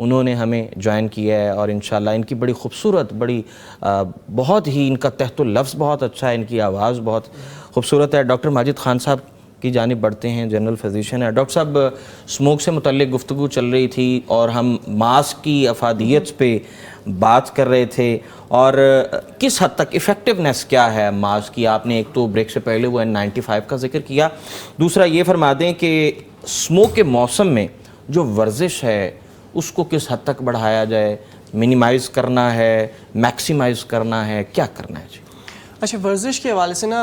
انہوں نے ہمیں جوائن کیا ہے اور انشاءاللہ ان کی بڑی خوبصورت بہت ہی ان کا تحت اللفظ بہت اچھا ہے, ان کی آواز بہت خوبصورت ہے. ڈاکٹر ماجد خان صاحب کی جانب بڑھتے ہیں, جنرل فزیشین ہے. ڈاکٹر صاحب, اسموک سے متعلق گفتگو چل رہی تھی اور ہم ماسک کی افادیت پہ بات کر رہے تھے, اور کس حد تک ایفیکٹونیس کیا ہے ماسک کی. آپ نے ایک تو بریک سے پہلے وہ N95 کا ذکر کیا, دوسرا یہ فرما دیں کہ اسموک کے موسم میں جو ورزش ہے اس کو کس حد تک بڑھایا جائے, منیمائز کرنا ہے, میکسیمائز کرنا ہے, کیا کرنا ہے؟ جی اچھا, ورزش کے حوالے سے نا,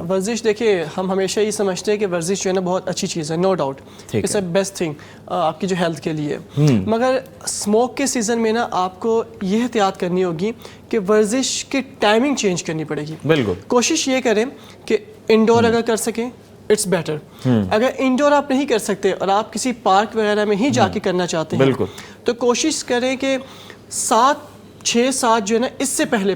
ورزش دیکھیں ہم ہمیشہ یہ سمجھتے ہیں کہ ورزش جو ہے نا بہت اچھی چیز ہے, no doubt it's a best thing آپ کی جو ہیلتھ کے لیے, مگر اسموک کے سیزن میں نا آپ کو یہ احتیاط کرنی ہوگی کہ ورزش کی ٹائمنگ چینج کرنی پڑے گی. بالکل, کوشش یہ کریں کہ انڈور اگر کر سکیں اٹس بیٹر. اگر انڈور آپ نہیں کر سکتے اور آپ کسی پارک وغیرہ میں ہی جا کے کرنا چاہتے ہیں بالکل, تو کوشش کریں کہ 6-7 جو ہے نا اس سے پہلے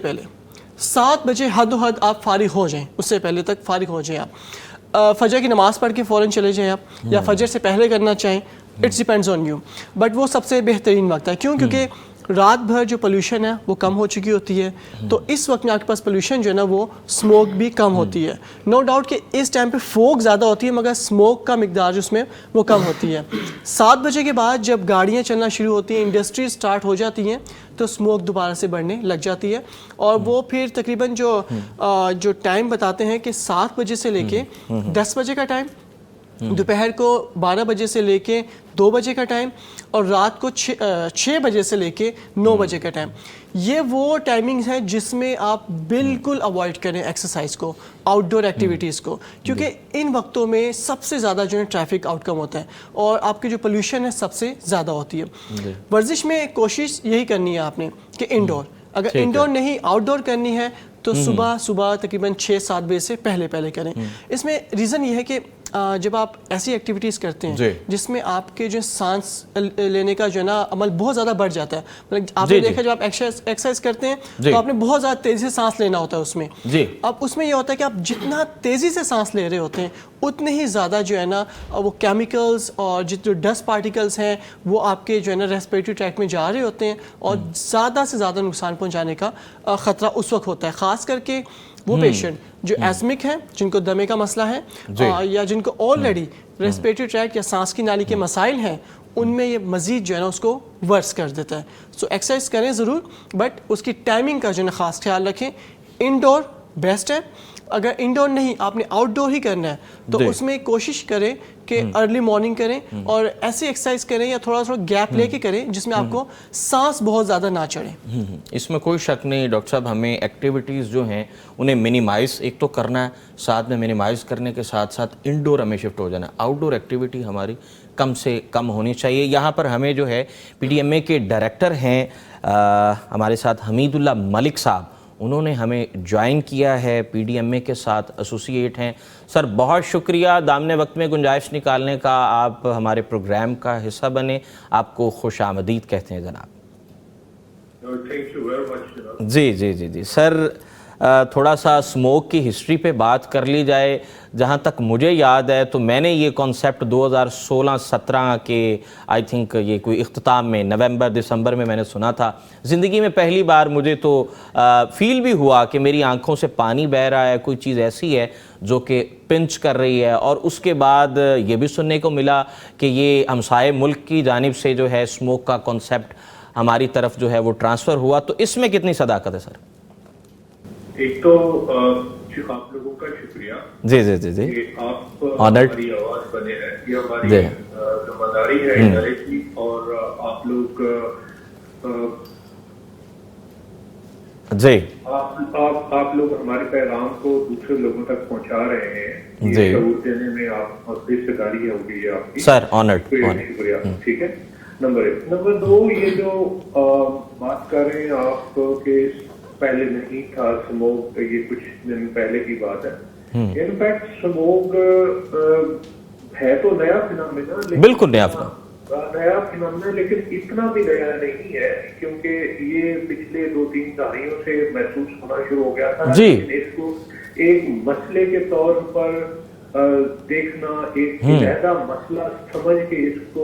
7 بجے حد و حد آپ فارغ ہو جائیں, اس سے پہلے تک فارغ ہو جائیں. آپ فجر کی نماز پڑھ کے فوراً چلے جائیں آپ, یا فجر سے پہلے کرنا چاہیں, it's depends on you, but وہ سب سے بہترین وقت ہے. کیوں؟ کیونکہ رات بھر جو پولیوشن ہے وہ کم ہو چکی ہوتی ہے, تو اس وقت میں آپ کے پاس پولیوشن جو ہے نا وہ اسموک بھی کم ہوتی ہے. نو ڈاؤٹ کہ اس ٹائم پہ فوگ زیادہ ہوتی ہے مگر اسموک کا مقدار جو اس میں وہ کم ہوتی ہے. 7 بجے کے بعد جب گاڑیاں چلنا شروع ہوتی ہیں, انڈسٹریز اسٹارٹ ہو جاتی ہیں, تو اسموک دوبارہ سے بڑھنے لگ جاتی ہے. اور وہ پھر تقریباً جو ٹائم بتاتے ہیں کہ 7 بجے سے لے کے 10 بجے کا ٹائم, دوپہر کو 12 بجے سے لے کے 2 بجے کا ٹائم, اور رات کو 6 بجے سے لے کے 9 بجے کا ٹائم, یہ وہ ٹائمنگز ہیں جس میں آپ بالکل اوائڈ کریں ایکسرسائز کو, آؤٹ ڈور ایکٹیویٹیز کو, کیونکہ ان وقتوں میں سب سے زیادہ جو ہے ٹریفک آؤٹ کم ہوتا ہے اور آپ کی جو پولیوشن ہے سب سے زیادہ ہوتی ہے. ورزش میں کوشش یہی کرنی ہے آپ نے کہ انڈور, اگر انڈور نہیں آؤٹ ڈور کرنی ہے تو صبح تقریباً 6-7 بجے سے پہلے کریں. اس میں ریزن یہ ہے کہ جب آپ ایسی ایکٹیویٹیز کرتے ہیں جس میں آپ کے جو سانس لینے کا جو ہے نا عمل بہت زیادہ بڑھ جاتا ہے, مطلب آپ نے دیکھا جب آپ ایکسرسائز کرتے ہیں تو آپ نے بہت زیادہ تیزی سے سانس لینا ہوتا ہے اس میں. اب اس میں یہ ہوتا ہے کہ آپ جتنا تیزی سے سانس لے رہے ہوتے ہیں اتنے ہی زیادہ جو ہے نا وہ کیمیکلز اور جو ڈسٹ پارٹیکلز ہیں وہ آپ کے جو ہے نا ریسپریٹری ٹریک میں جا رہے ہوتے ہیں, اور زیادہ سے زیادہ نقصان پہنچانے کا خطرہ اس وقت ہوتا ہے. خاص کر کے وہ پیشنٹ جو ایزمک ہیں, جن کو دمے کا مسئلہ ہے, یا جن کو آلریڈی ریسپریٹری ٹریک یا سانس کی نالی کے مسائل ہیں, ان میں یہ مزید جو ہے نا اس کو ورس کر دیتا ہے. سو ایکسرسائز کریں ضرور, بٹ اس کی ٹائمنگ کا جو ہے نا خاص خیال رکھیں. انڈور بیسٹ ہے, اگر انڈور نہیں آپ نے آؤٹ ڈور ہی کرنا ہے تو اس میں کوشش کریں کہ ارلی مارننگ کریں اور ایسی ایکسرسائز کریں یا تھوڑا گیپ لے کے کریں جس میں آپ کو سانس بہت زیادہ نہ چڑھے. اس میں کوئی شک نہیں ڈاکٹر صاحب, ہمیں ایکٹیویٹیز جو ہیں انہیں منیمائز ایک تو کرنا ہے, ساتھ میں منیمائز کرنے کے ساتھ ساتھ انڈور ہمیں شفٹ ہو جانا ہے. آؤٹ ڈور ایکٹیویٹی ہماری کم سے کم ہونی چاہیے. یہاں پر ہمیں جو ہے PDMA کے ڈائریکٹر ہیں ہمارے ساتھ حمید اللہ ملک صاحب, انہوں نے ہمیں جوائن کیا ہے, PDMA کے ساتھ ایسوسیٹ ہیں. سر بہت شکریہ دامن وقت میں گنجائش نکالنے کا, آپ ہمارے پروگرام کا حصہ بنے, آپ کو خوش آمدید کہتے ہیں جناب. جی سر, تھوڑا سا اسموک کی ہسٹری پہ بات کر لی جائے. جہاں تک مجھے یاد ہے تو میں نے یہ کانسیپٹ 2016-17 کے آئی تھنک یہ کوئی اختتام میں نومبر-دسمبر میں نے سنا تھا. زندگی میں پہلی بار مجھے تو فیل بھی ہوا کہ میری آنکھوں سے پانی بہہ رہا ہے, کوئی چیز ایسی ہے جو کہ پنچ کر رہی ہے. اور اس کے بعد یہ بھی سننے کو ملا کہ یہ ہمسائے ملک کی جانب سے جو ہے اسموک کا کانسیپٹ ہماری طرف جو ہے وہ ٹرانسفر ہوا. تو اس میں کتنی صداقت ہے سر؟ ایک تو آپ لوگوں کا شکریہ جی کہ آپ ہماری آواز بنے ہیں, یہ ہماری ذمہ داری ہے ادارے کی, اور آپ لوگ آپ لوگ ہمارے پیغام کو دوسرے لوگوں تک پہنچا رہے ہیں, یہ شعور دینے میں آپ حصہ داری ہوگی ہے آپ کی. سر آنرڈ, شکریہ. ٹھیک ہے, نمبر 1. نمبر 2, یہ جو بات کر رہے ہیں آپ کہ پہلے نہیں تھا اسموک, یہ کچھ دن پہلے کی بات ہے. انفیکٹ اسموک ہے تو نیا فنامنا, بالکل نیا فنامنا, لیکن اتنا بھی نیا نہیں ہے کیونکہ یہ پچھلے 2-3 دہائیوں سے محسوس ہونا شروع ہو گیا تھا. اس کو ایک مسئلے کے طور پر دیکھنا, ایک علیحدہ مسئلہ سمجھ کے اس کو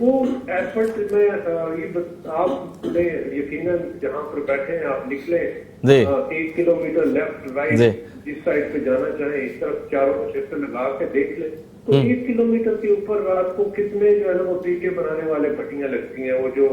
وہ ایفرٹ میں آپ نے یقیناً جہاں پر بیٹھے ہیں آپ نکلے 1 کلومیٹر لیفٹ رائٹ جس سائڈ پہ جانا چاہیں اس طرف چاروں کو چکر لگا کے دیکھ لیں تو 1 کلومیٹر کے اوپر رات کو کتنے جو ہے نا وہ ٹیکے بنانے والے پٹیاں لگتی ہیں, وہ جو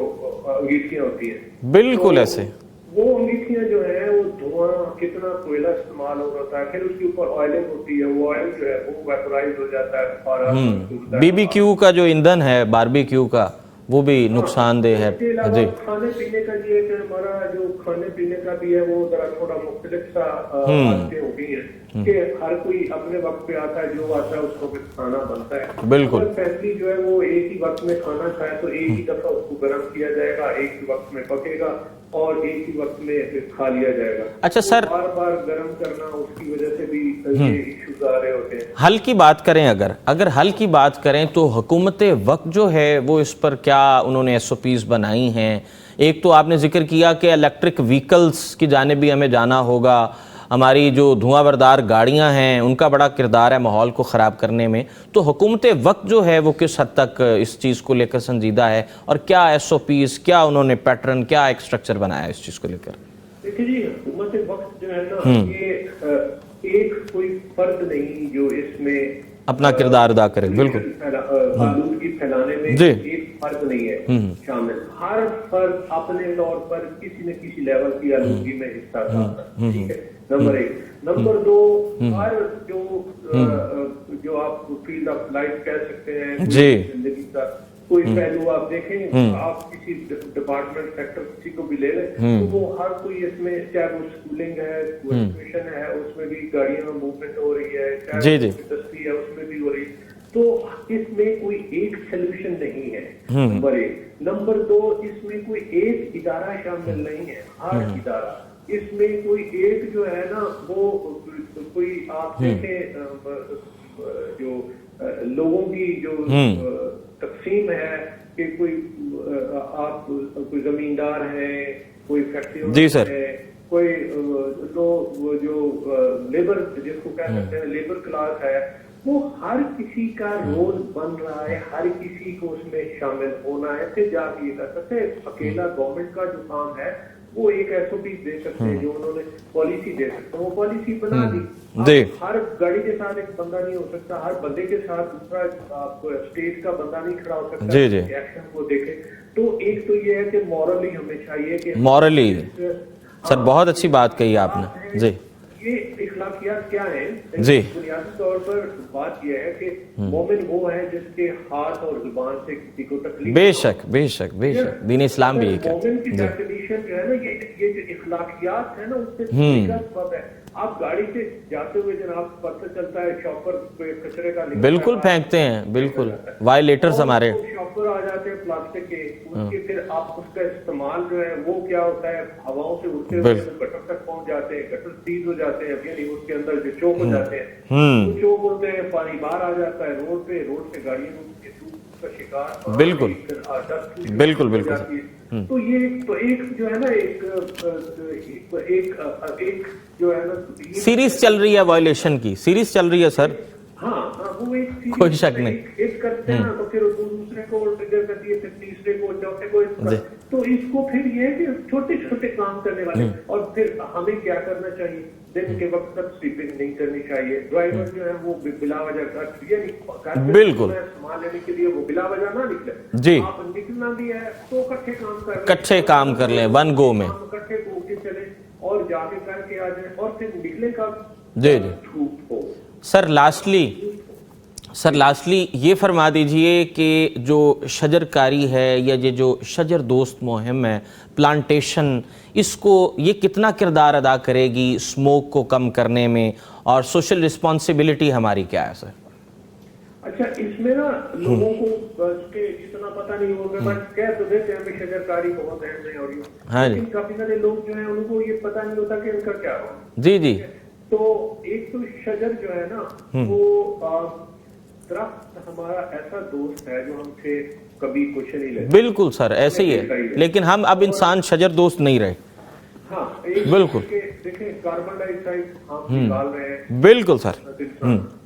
انگیٹھیاں ہوتی ہیں بالکل ایسے وہ انگیٹھیاں جو ہیں وہ دھواں کتنا کوئلہ استعمال ہو رہا ہے, پھر اس کے اوپر آئلنگ ہوتی ہے, وہ آئل جو ہے وہ ویپرائز ہو جاتا ہے اور بی بی کیو کا جو ایندھن ہے باربی کیو کا وہ بھی نقصان دہ ہے. جی کھانے پینے کا یہ کہ ہمارا جو کھانے پینے کا بھی ہے وہ ذرا تھوڑا مختلف سا باتیں ہو گئی ہیں کہ ہر کوئی اپنے وقت پہ آتا ہے, جو آتا ہے اس کو کھانا بنتا ہے. بالکل فیملی جو ہے وہ ایک ہی وقت میں کھانا کھائے تو ایک ہی دفعہ اس کو گرم کیا جائے گا, ایک ہی وقت میں پکے گا اور ایک ہی وقت میں کھا لیا جائے گا. اچھا سر, بار بار گرم کرنا اس کی وجہ سے بھی یہ ایشوز آ رہے ہوتے ہیں. حل کی بات کریں, اگر حل کی بات کریں تو حکومت وقت جو ہے وہ اس پر کیا انہوں نے ایس او پیز بنائی ہیں؟ ایک تو آپ نے ذکر کیا کہ الیکٹرک وہیکلز کی جانب بھی ہمیں جانا ہوگا, ہماری جو دھواں بردار گاڑیاں ہیں ان کا بڑا کردار ہے ماحول کو خراب کرنے میں, تو حکومت وقت جو ہے وہ کس حد تک اس چیز کو لے کر سنجیدہ ہے اور کیا ایس او پیز, کیا انہوں نے پیٹرن, کیا ایک سٹرکچر بنایا ہے اس چیز کو لے کر؟ دیکھیے جی, حکومت وقت جو ہے نا یہ ایک کوئی فرد نہیں جو اس میں اپنا کردار ادا کرے. بالکل آلودگی پھیلانے میں ایک فرد نہیں ہے شامل, ہر فرد اپنے طور پر کسی نہ کسی لیول کی آلودگی میں حصہ ڈالتا ہے. ٹھیک ہے, نمبر 1. نمبر 2, ہر جو آپ فیلڈ آف لائف کہہ سکتے ہیں زندگی کا کوئی پہلو آپ دیکھیں, آپ کسی ڈپارٹمنٹ سیکٹر کسی کو بھی لے لیں تو وہ ہر کوئی اس میں, چاہے وہ اسکولنگ ہے, ایجوکیشن ہے, اس میں بھی گاڑیوں میں موومنٹ ہو رہی ہے, چاہے انڈسٹری ہے اس میں بھی ہو رہی ہے, تو اس میں کوئی ایک سلوشن نہیں ہے. نمبر 1. نمبر 2, اس میں کوئی ایک ادارہ شامل نہیں ہے, ہر ادارہ اس میں کوئی ایک جو ہے نا وہ کوئی آپ دیکھیں جو لوگوں کی جو تقسیم ہے کہ کوئی آپ کوئی زمیندار ہیں, کوئی فیکٹری ہے, کوئی لوگ جو لیبر جس کو کہہ سکتے ہیں لیبر کلاس ہے, وہ ہر کسی کا رول بن رہا ہے, ہر کسی کو اس میں شامل ہونا ہے. پھر جا کے یہ کر سکتے ہیں, اکیلا گورنمنٹ کا جو کام ہے وہ ایک ایس او پی دے سکتے ہیں, جو انہوں نے پالیسی دے سکتے ہیں, وہ پالیسی بنا دی. ہر گاڑی کے ساتھ ایک بندہ نہیں ہو سکتا, ہر بندے کے ساتھ دوسرا آپ اسٹیٹ کا بندہ نہیں کھڑا ہو سکتا ایکشن کو دیکھے. تو ایک تو یہ ہے کہ مورلی ہمیں چاہیے کہ مورلی, سر بہت اچھی بات کہی آپ نے. جی یہ اخلاقیات کیا ہیں؟ جی بنیادی طور پر بات یہ ہے کہ مومن وہ ہے جس کے ہاتھ اور زبان سے کسی کو تکلیف, بے شک بے شک بے شک, دین اسلام بھی ایک ہے. مومن کی ڈیفینیشن جو ہے نا یہ جو اخلاقیات ہے نا اس سے سبب ہے. آپ گاڑی سے جاتے ہوئے جناب پتہ چلتا ہے شاپر کچرے کا بالکل پھینکتے ہیں, بالکل وائلیٹرز ہمارے شاپر آ جاتے ہیں پلاسٹک کے, اس کے پھر آپ اس کا استعمال جو ہے وہ کیا ہوتا ہے ہواؤں سے اڑتے ہوئے گٹر تک پہنچ جاتے ہیں, گٹر سیز ہو جاتے ہیں, یعنی اس کے اندر جو چوک ہو جاتے ہیں, چوک ہوتے ہیں, پانی باہر آ جاتا ہے روڈ پہ, روڈ سے گاڑیوں کا شکار. بالکل بالکل بالکل. تو یہ تو ایک جو ہے نا ایک جو ہے نا سیریز چل رہی ہے, وائلیشن کی سیریز چل رہی ہے سر. ہاں وہ ایک کوئی شک نہیں, ایک کرتے ہیں تو پھر دوسرے کو ٹریگر کر دیے, پھر تیسرے کو, چوتھے کو, تو اس کو پھر یہ ہے کہ چھوٹے چھوٹے کام کرنے والے. اور پھر ہمیں کیا کرنا چاہیے, دن کے وقت تک سلیپنگ نہیں کرنی چاہیے. ڈرائیور جو ہے وہ بلا وجہ بالکل سامان لینے کے لیے وہ بلا وجہ نہ نکلے. جی آپ نکلنا بھی ہے تو کٹھے کام کر لیں, ون گو میں کٹھے ہو کے چلے اور جا کے کر کے آ جائیں, اور پھر نکلے کا جی جی. سر لاسٹلی یہ فرما دیجئے کہ جو شجر کاری ہے یا یہ جو شجر دوست مہم ہے, پلانٹیشن, اس کو یہ کتنا کردار ادا کرے گی اسموک کو کم کرنے میں, اور سوشل رسپانسبلٹی ہماری کیا ہے سر؟ اچھا, اس میں نا لوگوں کو اتنا پتہ نہیں ہوگا, بٹ کہہ تو دیتے ہیں شجر کاری بہت اہم نہیں ہو رہی ہے, لیکن کافی سارے لوگ جو ہیں ان کو یہ پتہ نہیں ہوتا کہ ان کا کیا ہو. جی جی. تو ایک تو شجر جو ہے نا وہ درخت ہمارا ایسا دوست ہے جو ہم سے کبھی کچھ نہیں لیتے. بالکل سر ایسے ہی ہے, لیکن ہم اب انسان شجر دوست نہیں رہے. ہاں بالکل. دیکھیں کاربن ڈائی آکسائڈ ہم نکال رہے ہیں. بالکل سر.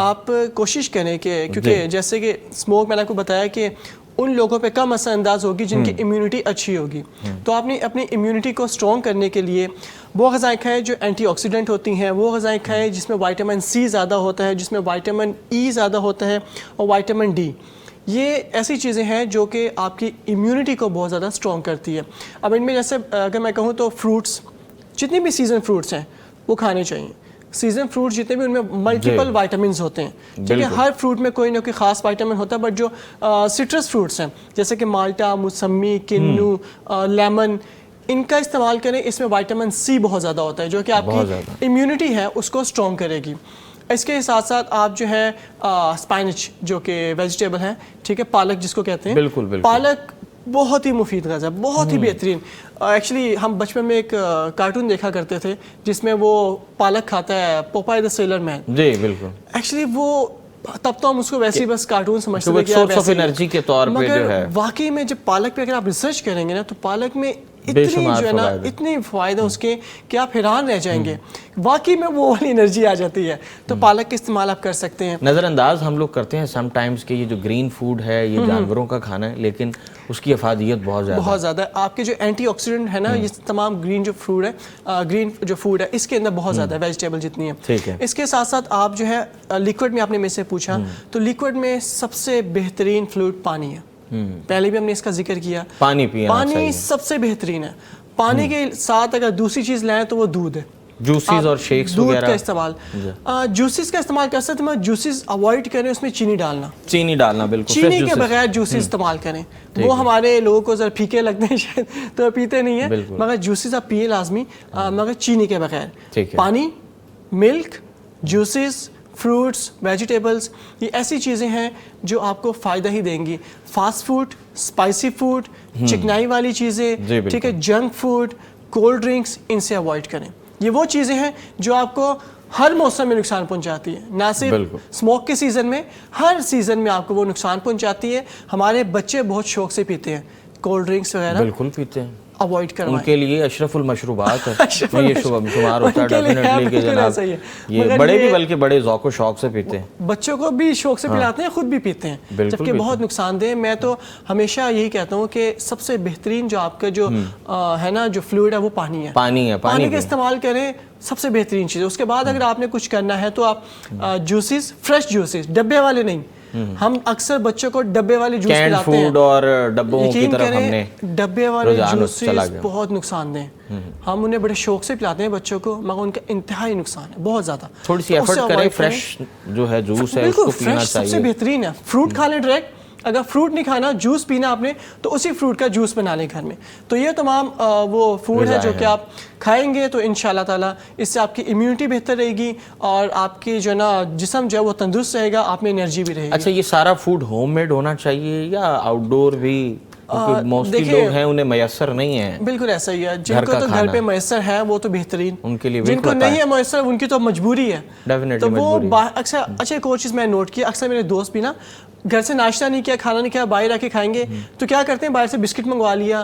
آپ کوشش کریں کہ کیونکہ جیسے کہ اسموک میں نے آپ کو بتایا کہ ان لوگوں پہ کم اثر انداز ہوگی جن کی امیونٹی اچھی ہوگی. تو آپ نے اپنی امیونٹی کو اسٹرانگ کرنے کے لیے وہ غذائیں کھائیں جو اینٹی آکسیڈنٹ ہوتی ہیں, وہ غذائیں کھائیں جس میں وائٹامن سی زیادہ ہوتا ہے, جس میں وائٹامن ای زیادہ ہوتا ہے, اور وائٹامن ڈی. یہ ایسی چیزیں ہیں جو کہ آپ کی امیونٹی کو بہت زیادہ اسٹرانگ کرتی ہے. اب ان میں جیسے اگر میں کہوں تو فروٹس, جتنے بھی سیزن فروٹس ہیں وہ کھانے چاہیے. سیزن فروٹ جتنے بھی ان میں ملٹیپل وائٹامنز ہوتے ہیں, ٹھیک ہے, ہر فروٹ میں کوئی نہ کوئی خاص وائٹامن ہوتا ہے. بٹ جو سٹرس فروٹس ہیں جیسے کہ مالٹا, موسمی, کنو, لیمن, ان کا استعمال کریں. اس میں وائٹامن سی بہت زیادہ ہوتا ہے جو کہ آپ کی امیونٹی ہے اس کو اسٹرانگ کرے گی. اس کے ساتھ ساتھ آپ جو ہے اسپائنچ جو کہ ویجیٹیبل ہے, ٹھیک ہے, پالک جس کو کہتے ہیں, پالک بہت ہی مفید غذا ہے, بہت ہی بہترین. ایکچولی ہم بچپن میں ایک کارٹون دیکھا کرتے تھے جس میں وہ پالک کھاتا ہے, پوپائی دا سیلر مین. جی بالکل. ایکچولی وہ تب تو ہم اس کو ویسے ہی بس کارٹون سمجھتے تھے کہ سورس آف انرجی کے طور پہ جو ہے, واقعی میں جب پالک پہ اگر آپ ریسرچ کریں گے نا تو پالک میں اتنی جو ہے نا اتنی فائدہ اس کے کہ آپ حیران رہ جائیں گے. واقعی میں وہ والی انرجی آ جاتی ہے. تو پالک کا استعمال آپ کر سکتے ہیں. نظر انداز ہم لوگ کرتے ہیں سم ٹائمز کہ یہ جو گرین فوڈ ہے یہ جانوروں کا کھانا ہے, لیکن اس کی افادیت بہت زیادہ ہے. آپ کے جو اینٹی آکسیڈنٹ ہے نا, یہ تمام گرین جو فوڈ ہے, گرین جو فوڈ ہے اس کے اندر بہت زیادہ ہے, ویجیٹیبل جتنی ہے. اس کے ساتھ ساتھ آپ جو ہے لیکوڈ میں آپ نے میرے سے پوچھا, تو لیکوڈ میں سب سے بہترین فلوئڈ پانی ہے. پہلے بھی ہم نے اس کا ذکر کیا, پانی سب سے بہترین ہے. پانی کے ساتھ اگر دوسری چیز لائیں تو وہ دودھ ہے. جوسز اور شیکس دودھ کا استعمال, جوسز کا استعمال کر سکتے ہیں. جوسز اوائڈ کریں اس میں چینی ڈالنا, بالکل چینی کے بغیر جوسز استعمال کریں. وہ ہمارے لوگوں کو ذرا پھیکے لگتے ہیں شاید تو پیتے نہیں ہیں, مگر جوسز آپ پیے لازمی, مگر چینی کے بغیر. پانی, ملک, جوسز, فروٹس, ویجیٹیبلز, یہ ایسی چیزیں ہیں جو آپ کو فائدہ ہی دیں گی. فاسٹ فوڈ, اسپائسی فوڈ, چکنائی والی چیزیں, ٹھیک ہے, جنک فوڈ, کولڈ ڈرنکس, ان سے اوائڈ کریں. یہ وہ چیزیں ہیں جو آپ کو ہر موسم میں نقصان پہنچاتی ہے, نہ صرف اسموک کے سیزن میں, ہر سیزن میں آپ کو وہ نقصان پہنچاتی ہے. ہمارے بچے بہت شوق سے پیتے ہیں کولڈ ڈرنکس وغیرہ, بالکل پیتے ہیں, اوائڈ کروائیں. ان کے لیے اشرف المشروبات ہے, یہ شمار ہوتا ہے ڈیفینیٹلی کہ جناب یہ بڑے بھی بلکہ بڑے ذوق و شوق سے پیتے ہیں. بچوں کو بھی شوق سے پلاتے ہیں, خود بھی پیتے ہیں, جبکہ بہت نقصان دہ. میں تو ہمیشہ یہی کہتا ہوں کہ سب سے بہترین جو آپ کا جو ہے نا جو فلوئڈ ہے وہ پانی ہے. پانی کا استعمال کریں, سب سے بہترین چیز. اس کے بعد اگر آپ نے کچھ کرنا ہے تو آپ جوسز, فریش جوسز, ڈبے والے نہیں. ہم اکثر بچوں کو ڈبے والے جوس پلاتے ہیں, اور ڈبوں کی طرف ہم نے ڈبے والے جوسز بہت نقصان دہ. ہم انہیں بڑے شوق سے پلاتے ہیں بچوں کو, مگر ان کا انتہائی نقصان ہے بہت زیادہ. تھوڑی سی ایفرٹ کریں, فریش جو ہے جوس ہے اس کو پینا چاہیے. سب سے بہترین ہے. فروٹ کھا لیں ڈائریکٹ, اگر فروٹ نہیں کھانا, جوس پینا آپ نے, تو اسی فروٹ کا جوس بنا لیں گھر میں. تو یہ تمام وہ فوڈ ہے جو کہ آپ کھائیں گے تو انشاءاللہ تعالیٰ اس سے آپ کی امیونٹی بہتر رہے گی اور آپ کی جو نا جسم جو ہے وہ تندرست رہے گا, آپ میں انرجی بھی رہے گی. اچھا, یہ سارا فوڈ ہوم میڈ ہونا چاہیے یا آؤٹ ڈور بھی؟ موسٹلی لوگ ہیں انہیں میسر نہیں ہے. بالکل ایسا ہی ہے, جن کو تو گھر پہ میسر ہے وہ تو بہترین, ان کے لیے جن کو نہیں ہے میسر ان کی تو مجبوری ہے. تو وہ اکثر اچھا ایک اور چیز میں نوٹ کیا, اکثر میرے دوست بھی نا گھر سے ناشتہ نہیں کیا, کھانا نہیں کیا, باہر آ کے کھائیں گے تو کیا کرتے ہیں, باہر سے بسکٹ منگوا لیا,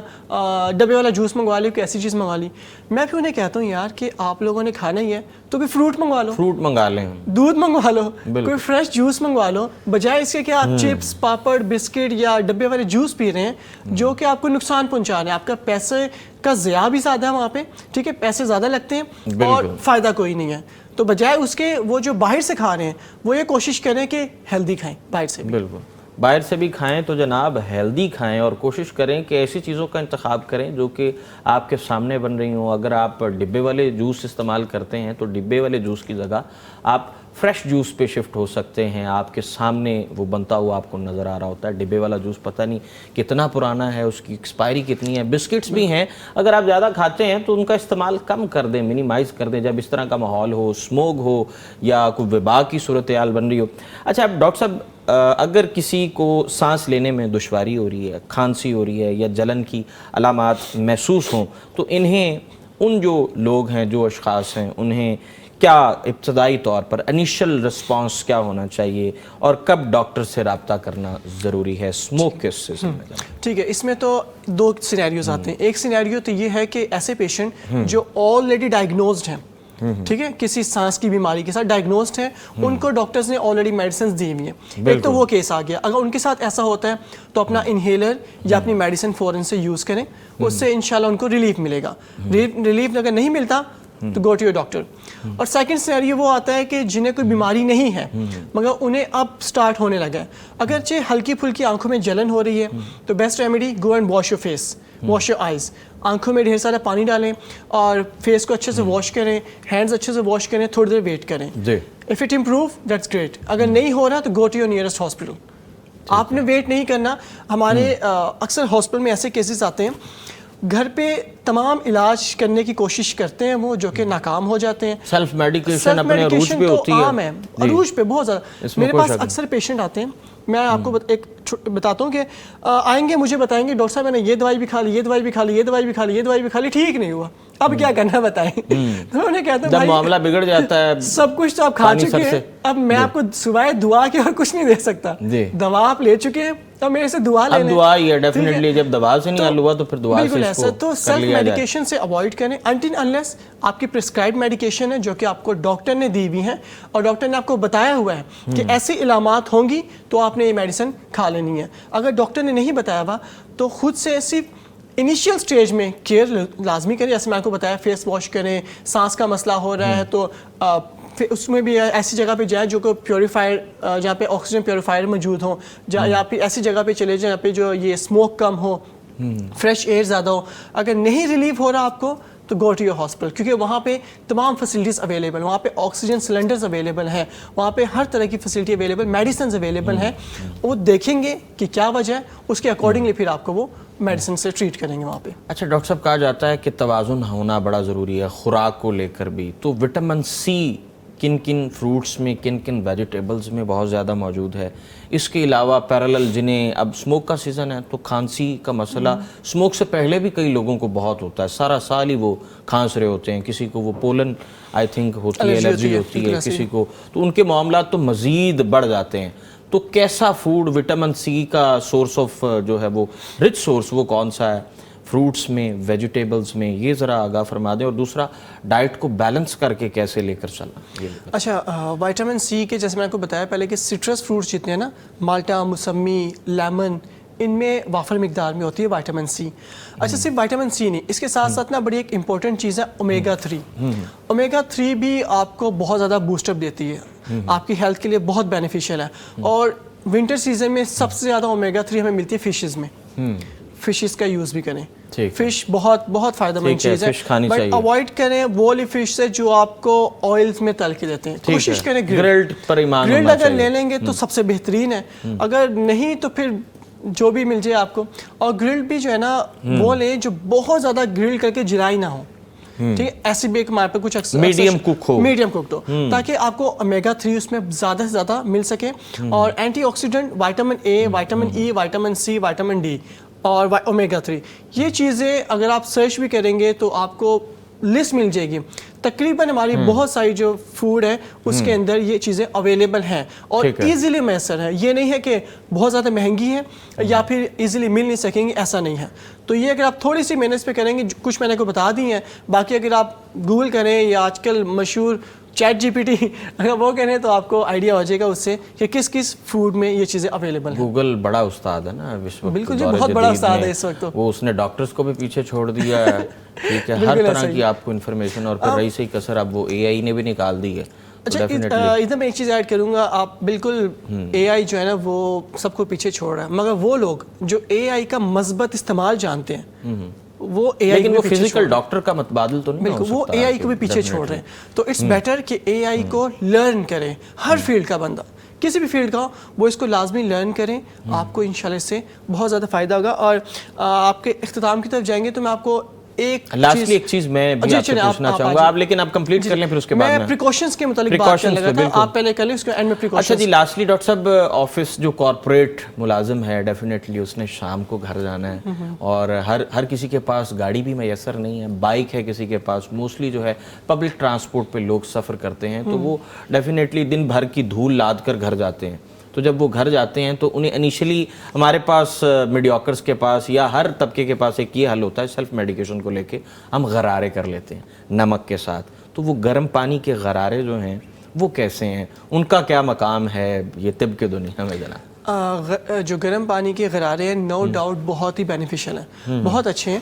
ڈبے والا جوس منگوا لیا, کوئی ایسی چیز منگوا لی. میں بھی انہیں کہتا ہوں یار کہ آپ لوگوں نے کھانا ہی ہے تو بھی فروٹ منگوا لو, فروٹ منگا لیں, دودھ منگوا لو, کوئی فریش جوس منگوا لو, بجائے اس کے کہ آپ چپس, پاپڑ, بسکٹ یا ڈبے والے جوس پی رہے ہیں جو کہ آپ کو نقصان پہنچا رہے ہیں. آپ کا پیسے کا ضیاع بھی زیادہ ہے وہاں پہ, ٹھیک ہے, پیسے زیادہ لگتے ہیں اور فائدہ کوئی نہیں ہے. تو بجائے اس کے وہ جو باہر سے کھا رہے ہیں وہ یہ کوشش کریں کہ ہیلدی کھائیں باہر سے. بالکل, باہر سے بھی کھائیں تو جناب ہیلدی کھائیں اور کوشش کریں کہ ایسی چیزوں کا انتخاب کریں جو کہ آپ کے سامنے بن رہی ہوں. اگر آپ ڈبے والے جوس استعمال کرتے ہیں تو ڈبے والے جوس کی جگہ آپ فریش جوس پہ شفٹ ہو سکتے ہیں. آپ کے سامنے وہ بنتا ہوا آپ کو نظر آ رہا ہوتا ہے. ڈبے والا جوس پتہ نہیں کتنا پرانا ہے, اس کی ایکسپائری کتنی ہے. بسکٹس بھی ہیں, اگر آپ زیادہ کھاتے ہیں تو ان کا استعمال کم کر دیں, منیمائز کر دیں جب اس طرح کا ماحول ہو, اسموگ ہو یا کوئی وبا کی صورتحال بن رہی ہو. اچھا اب ڈاکٹر صاحب, اگر کسی کو سانس لینے میں دشواری ہو رہی ہے, کھانسی ہو رہی ہے یا جلن کی علامات محسوس ہوں, تو انہیں ان جو لوگ ہیں, جو اشخاص ہیں, انہیں کیا ابتدائی طور پر انیشل رسپانس کیا ہونا چاہیے اور کب ڈاکٹر سے رابطہ کرنا ضروری ہے اسموک کے سلسلے میں؟ ٹھیک ہے, اس میں تو دو سینیریوز آتے ہیں. ایک سینیریو تو یہ ہے کہ ایسے پیشنٹ جو آلریڈی ڈائگنوزڈ ہیں, ٹھیک ہے, کسی سانس کی بیماری کے ساتھ ڈائگنوزڈ ہیں, ان کو ڈاکٹرز نے آلریڈی میڈیسنز دی ہوئی ہیں, ایک تو وہ کیس آ گیا. اگر ان کے ساتھ ایسا ہوتا ہے تو اپنا انہیلر یا اپنی میڈیسن فوراً سے یوز کریں, اس سے انشاءاللہ ان کو ریلیف ملے گا. ریلیف اگر نہیں ملتا تو گو ٹو یور ڈاکٹر. اور سیکنڈ سینیریو وہ آتا ہے کہ جنہیں کوئی بیماری نہیں ہے مگر انہیں اب سٹارٹ ہونے لگا ہے, اگرچہ ہلکی پھلکی آنکھوں میں جلن ہو رہی ہے تو best remedy go and wash your face, wash your eyes, آنکھوں میں ڈھیر سارا پانی ڈالیں اور فیس کو اچھے سے واش کریں, ہینڈز اچھے سے واش کریں, تھوڑی دیر ویٹ کریں. If it improve that's great, اگر نہیں ہو رہا تو go to your nearest hospital. آپ نے ویٹ نہیں کرنا. ہمارے اکثر ہاسپٹل میں ایسے کیسز آتے ہیں گھر پہ تمام علاج کرنے کی کوشش کرتے ہیں وہ, جو کہ ناکام ہو جاتے ہیں. سیلف میڈیکیشن اپنے عروج پہ ہوتی ہے, عام ہے, عروج پہ بہت زیادہ. میرے پاس اکثر پیشنٹ آتے ہیں, میں آپ کو ایک بتاتا ہوں کہ آئیں گے مجھے بتائیں گے ڈاکٹر صاحب میں نے یہ دوائی بھی کھا لی, یہ دوائی بھی کھا لی, یہ دوائی بھی کھا لی, یہ دوائی بھی کھا لی, ٹھیک نہیں ہوا, اب کیا کرنا بتائیں. تو انہیں کہتے ہیں جب معاملہ بگڑ جاتا ہے سب کچھ تو آپ کھا چکے ہیں, اب میں آپ کو سوائے دعا کے اور کچھ نہیں دے سکتا. دوا آپ لے چکے ہیں, اب میرے سے دعا لے لیں. دعا ہی ہے ڈیفینیٹلی, جب دوا سے نہیں حل ہوا تو پھر دعا سے اس کو تو سیلف میڈیکیشن سے اوائڈ کریں انٹل انلیس آپ کی پرسکرائبڈ میڈیکیشن ہے جو کہ آپ کو ڈاکٹر نے دی ہوئی ہیں اور ڈاکٹر نے آپ کو بتایا ہوا ہے کہ ایسی علامات ہوں گی تو آپ نے یہ میڈیسن کھا لینی ہے. اگر ڈاکٹر نے نہیں بتایا ہوا تو خود سے صرف انیشیل سٹیج میں کیئر لازمی کریں. جیسے میں آپ کو بتایا فیس واش کریں, سانس کا مسئلہ ہو رہا ہے تو اس میں بھی ایسی جگہ پہ جائیں جو کہ پیوریفائر, جہاں پہ آکسیجن پیوریفائر موجود ہوں, یا پھر ایسی جگہ پہ چلے جائیں جہاں پہ جو یہ اسموک کم ہو, فریش ایئر زیادہ ہو. اگر نہیں ریلیف ہو رہا آپ کو تو گو ٹو یور ہاسپٹل, کیونکہ وہاں پہ تمام فیسلٹیز اویلیبل, وہاں پہ آکسیجن سلنڈرز اویلیبل ہیں, وہاں پہ ہر طرح کی فیسلٹی اویلیبل, میڈیسنز اویلیبل ہیں. وہ دیکھیں گے کہ کیا وجہ ہے, اس کے اکارڈنگلی پھر آپ کو وہ میڈیسن سے ٹریٹ کریں گے وہاں پہ. اچھا ڈاکٹر صاحب, کہا جاتا ہے کہ توازن ہونا بڑا ضروری ہے خوراک کو لے کر بھی, تو وٹامن سی کن کن فروٹس میں, کن کن ویجیٹیبلز میں بہت زیادہ موجود ہے؟ اس کے علاوہ پیرالل جنہیں اب سموک کا سیزن ہے تو کھانسی کا مسئلہ سموک سے پہلے بھی کئی لوگوں کو بہت ہوتا ہے, سارا سال ہی وہ کھانس رہے ہوتے ہیں, کسی کو وہ پولن آئی تھنک ہوتی ہے, الرجی ہوتی ہے کسی کو, تو ان کے معاملات تو مزید بڑھ جاتے ہیں. تو کیسا فوڈ وٹامن سی کا سورس آف جو ہے وہ رچ سورس وہ کون سا ہے فروٹس میں, ویجیٹیبلز میں, یہ ذرا آگاہ فرما دیں. اور دوسرا ڈائٹ کو بیلنس کر کے کیسے لے کر چلنا. اچھا, وائٹامن سی کے جیسے میں آپ کو بتایا پہلے کہ سٹرس فروٹس جتنے ہیں نا, مالٹا, موسمی, لیمن, ان میں وافر مقدار میں ہوتی ہے وائٹامن سی. اچھا, صرف وائٹامن سی نہیں, اس کے ساتھ ساتھ نا بڑی ایک امپورٹنٹ چیز ہے اومیگا 3. اومیگا 3 بھی آپ کو بہت زیادہ بوسٹ اپ دیتی ہے, آپ کی ہیلتھ کے لیے بہت بینیفیشیل ہے. اور ونٹر سیزن میں سب سے زیادہ اومیگا 3 ہمیں ملتی ہے فشز میں. فشز کا یوز بھی کریں, فش بہت بہت فائدہ مند چیز ہے, بٹ اوائڈ کریں وہ والی فش سے جو آپ کو آئلز میں تل کے دیتے ہیں. کوشش کریں گرلڈ پر ایمان ہونا چاہیے, اگر لے لیں گے تو سب سے بہترین ہے, اگر نہیں تو پھر جو بھی مل جائے آپ کو. اور گرلڈ بھی جو ہے نا وہ لیں جو بہت زیادہ گرل کر کے جلائی نہ ہو, ٹھیک ہے, ایسی بھی ایک ہمارے پہ کچھ میڈیم کوک ہو تاکہ آپ کو اومیگا 3 اس میں زیادہ سے زیادہ مل سکے. اور antioxidant vitamin A, vitamin E, vitamin C, vitamin D اور اومیگا 3, یہ چیزیں اگر آپ سرچ بھی کریں گے تو آپ کو لسٹ مل جائے گی. تقریباً ہماری بہت ساری جو فوڈ ہے اس کے اندر یہ چیزیں اویلیبل ہیں اور ایزیلی میسر ہے. یہ نہیں ہے کہ بہت زیادہ مہنگی ہے یا پھر ایزیلی مل نہیں سکیں گی, ایسا نہیں ہے. تو یہ اگر آپ تھوڑی سی محنت پہ کریں گے, کچھ میں نے کو بتا دی ہیں, باقی اگر آپ گوگل کریں یا آج کل مشہور چیٹ جی پی ٹی اگر وہ کریں تو آپ کو آئیڈیا ہو جائے گا اس سے کہ کس کس فوڈ میں یہ چیزیں اویلیبل ہیں. گوگل بڑا استاد ہے نا اس وقت, بالکل جی, بہت بڑا استاد ہے اس وقت. وہ اس نے ڈاکٹرز کو بھی پیچھے چھوڑ دیا ہے, ٹھیک ہے, ہر طرح کی آپ کو انفارمیشن, اور پھر رہی سی کسر اب وہ اے آئی نے بھی نکال دی ہے. اچھا, ادھر میں ایک چیز ایڈ کروں گا, آپ بالکل اے آئی جو ہے نا وہ سب کو پیچھے چھوڑ رہا ہے, مگر وہ لوگ جو اے آئی کا مثبت استعمال جانتے ہیں وہ اے آئی کو فزیکل ڈاکٹر کا متبادل تو نہیں ہو سکتا, وہ اے آئی کو بھی پیچھے چھوڑ رہے ہیں. تو اٹس بیٹر کہ اے آئی کو لرن کریں, ہر فیلڈ کا بندہ, کسی بھی فیلڈ کا ہو, وہ اس کو لازمی لرن کریں. آپ کو انشاءاللہ اس سے بہت زیادہ فائدہ ہوگا. اور آپ کے اختتام کی طرف جائیں گے تو میں آپ کو لاسٹلی ایک چیز میں بھی آپ سے پوچھنا چاہوں گا, آپ لیکن آپ کمپلیٹ کر لیں پھر اس کے بعد میں پریکاشنز کے متعلق بات کرنے لگا تھا, آپ پہلے کر لیں اس کے اینڈ میں پریکاشنز. اچھا جی, لاسٹلی ڈاکٹر صاحب, آفس جو کارپوریٹ ملازم ہے ڈیفینیٹلی اس نے شام کو گھر جانا ہے, اور ہر کسی کے پاس گاڑی بھی میسر نہیں ہے, بائک ہے کسی کے پاس, موسٹلی جو ہے پبلک ٹرانسپورٹ پہ لوگ سفر کرتے ہیں, تو وہ ڈیفینیٹلی دن بھر کی دھول لاد کر گھر جاتے ہیں. تو جب وہ گھر جاتے ہیں تو انہیں انیشلی ہمارے پاس میڈیوکرز کے پاس یا ہر طبقے کے پاس ایک یہ حل ہوتا ہے, سیلف میڈیکیشن کو لے کے ہم غرارے کر لیتے ہیں نمک کے ساتھ. تو وہ گرم پانی کے غرارے جو ہیں وہ کیسے ہیں, ان کا کیا مقام ہے یہ طب کے دنیا میں جناب؟ جو گرم پانی کے غرارے ہیں نو ڈاؤٹ بہت ہی بینیفیشل ہیں, بہت اچھے ہیں.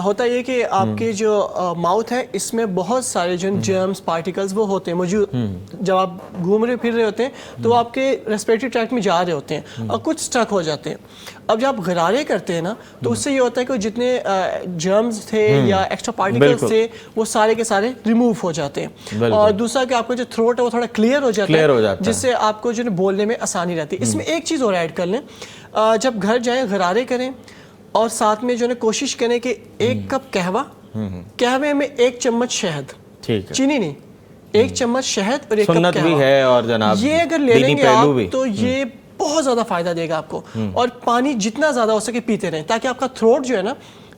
ہوتا یہ کہ آپ کے جو ماؤتھ ہے اس میں بہت سارے جو جرمز پارٹیکلز وہ ہوتے ہیں موجود, جب آپ گھوم رہے پھر رہے ہوتے ہیں تو آپ کے ریسپریٹری ٹریکٹ میں جا رہے ہوتے ہیں اور کچھ اسٹک ہو جاتے ہیں. اب جب آپ غرارے کرتے ہیں نا تو اس سے یہ ہوتا ہے کہ جتنے جرمز تھے یا ایکسٹرا پارٹیکلز تھے وہ سارے کے سارے ریموو ہو جاتے ہیں. اور دوسرا کہ آپ کا جو تھروٹ ہے وہ تھوڑا کلیئر ہو جاتا ہے, جس سے آپ کو جو بولنے میں آسانی رہتی ہے. اس میں ایک چیز اور ایڈ کر لیں, جب گھر جائیں غرارے کریں اور ساتھ میں جو ہے کوشش کریں کہ 1 کپ قہوہ, قہوے میں 1 چمچ شہد, چینی نہیں, 1 چمچ شہد اور 1 کپ سنت بھی ہے اور جناب یہ اگر لے لیں گے آپ تو یہ بہت زیادہ فائدہ دے گا آپ کو. اور پانی جتنا زیادہ ہو سکے پیتے رہیں تاکہ آپ کا تھروٹ جو ہے نا,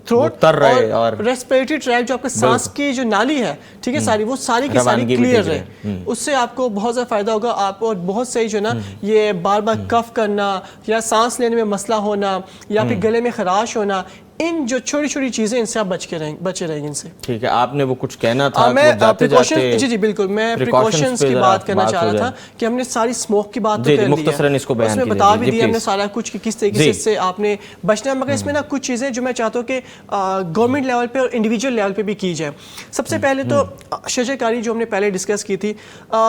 تھروٹ اور ریسپریٹری ٹریک جو آپ کے سانس کی جو نالی ہے ٹھیک ہے ساری, وہ ساری کی ساری کلیئر رہے. اس سے آپ کو بہت زیادہ فائدہ ہوگا. آپ اور بہت صحیح جو ہے نا یہ بار بار کف کرنا یا سانس لینے میں مسئلہ ہونا یا پھر گلے میں خراش ہونا, ان جو چھوٹی چھوٹی چیزیں ان سے آپ بچے رہیں گے ان سے. ٹھیک ہے, آپ نے وہ کچھ کہنا تھا میں پریکاشن, جی بالکل, میں پریکاشنز کی بات کرنا چاہ رہا تھا کہ ہم نے ساری اسموک کی بات تو کر لی ہے, مختصراً اس کو بیان میں بتا بھی دیا ہم نے سارا کچھ کہ کس طریقے سے اس سے آپ نے بچنا ہے. مگر اس میں نا کچھ چیزیں جو میں چاہتا ہوں کہ گورنمنٹ لیول پہ اور انڈیویجول لیول پہ بھی کی جائے. سب سے پہلے تو شجر کاری جو ہم نے پہلے ڈسکس کی تھی,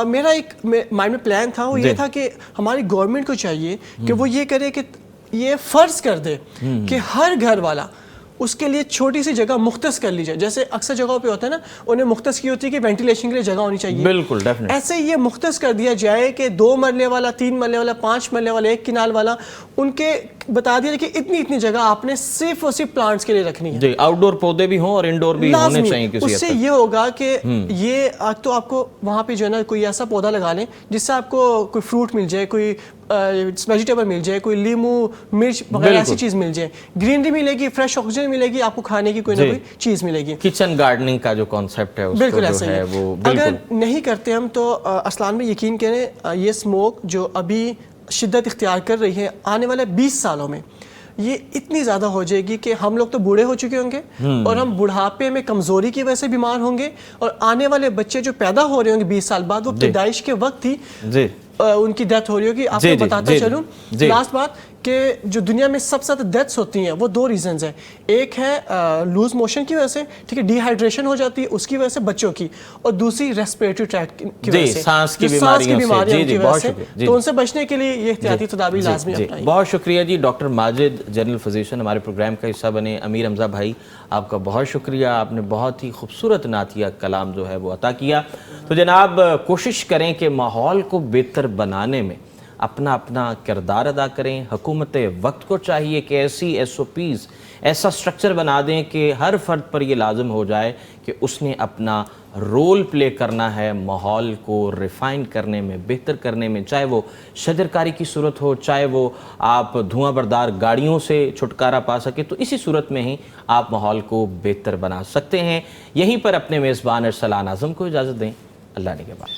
میرا ایک مائنڈ میں پلان تھا, وہ یہ تھا کہ ہماری گورنمنٹ کو چاہیے کہ وہ یہ کرے کہ یہ فرض کر دے کہ ہر گھر والا اس کے لیے چھوٹی سی جگہ مختص کر لی جائے. جیسے اکثر جگہوں پہ ہوتا ہے نا انہیں مختص کی ہوتی ہے کہ وینٹیلیشن کے لیے جگہ ہونی چاہیے, بالکل ڈیفینیٹ, ایسے یہ مختص کر دیا جائے کہ 2 مرلے والا, 3 مرلے والا, 5 مرلے والا, 1 کنال والا, ان کے بتا دیا کہ اتنی جگہ آپ نے صرف اور صرف پلانٹس کے لیے رکھنی ہے. جی, آؤٹ ڈور پودے بھی ہوں اور انڈور بھی ہونے چاہیے کسی حد تک. اس سے یہ ہوگا کہ یہ تو آپ کو وہاں پہ جو ہے نا کوئی ایسا پودا لگا لیں جس سے آپ کو کوئی فروٹ مل جائے, کوئی ویجیٹیبل مل جائے, کوئی لیمو مرچ وغیرہ ایسی چیز مل جائے, گرینری ملے گی, فریش آکسیجن ملے گی, آپ کو کھانے کی کوئی نہ کوئی چیز ملے گی. کچن گارڈننگ کا جو کانسیپٹ ہے بالکل ایسا ہے وہ. اگر نہیں کرتے ہم تو اسلان میں یقین کریں یہ اسموک جو ابھی شدت اختیار کر رہی ہے آنے والے 20 سالوں میں یہ اتنی زیادہ ہو جائے گی کہ ہم لوگ تو بوڑھے ہو چکے ہوں گے اور ہم بڑھاپے میں کمزوری کی وجہ سے بیمار ہوں گے, اور آنے والے بچے جو پیدا ہو رہے ہوں گے 20 سال بعد, وہ پیدائش کے وقت ہی ان کی ڈیتھ ہو رہی ہوگی. آپ کو بتاتا چلوں لاسٹ بات کہ جو دنیا میں سب سے زیادہ ڈیتھس ہوتی ہیں وہ 2 ریزنز ہیں. ایک ہے لوز موشن کی وجہ سے, ٹھیک ہے, ڈی ہائیڈریشن ہو جاتی ہے اس کی وجہ سے بچوں کی, اور دوسری ریسپریٹری ٹریکٹ کی وجہ سے, سانس کی بیماریوں کی وجہ سے. تو ان سے بچنے کے لیے یہ احتیاطی تدابیر لازمی اپنائیں. بہت شکریہ جی ڈاکٹر ماجد, جنرل فزیشین, ہمارے پروگرام کا حصہ بنے. امیر حمزہ بھائی آپ کا بہت شکریہ, آپ نے بہت ہی خوبصورت نعتیہ کلام جو ہے وہ عطا کیا. تو جناب کوشش کریں کہ ماحول کو بہتر بنانے میں اپنا کردار ادا کریں. حکومت وقت کو چاہیے کہ ایسی SOPs, ایسا سٹرکچر بنا دیں کہ ہر فرد پر یہ لازم ہو جائے کہ اس نے اپنا رول پلے کرنا ہے ماحول کو ریفائن کرنے میں, بہتر کرنے میں, چاہے وہ شجرکاری کی صورت ہو, چاہے وہ آپ دھواں بردار گاڑیوں سے چھٹکارا پا سکے, تو اسی صورت میں ہی آپ ماحول کو بہتر بنا سکتے ہیں. یہیں پر اپنے میزبان ارسلان اعظم کو اجازت دیں. اللہ نگہبان.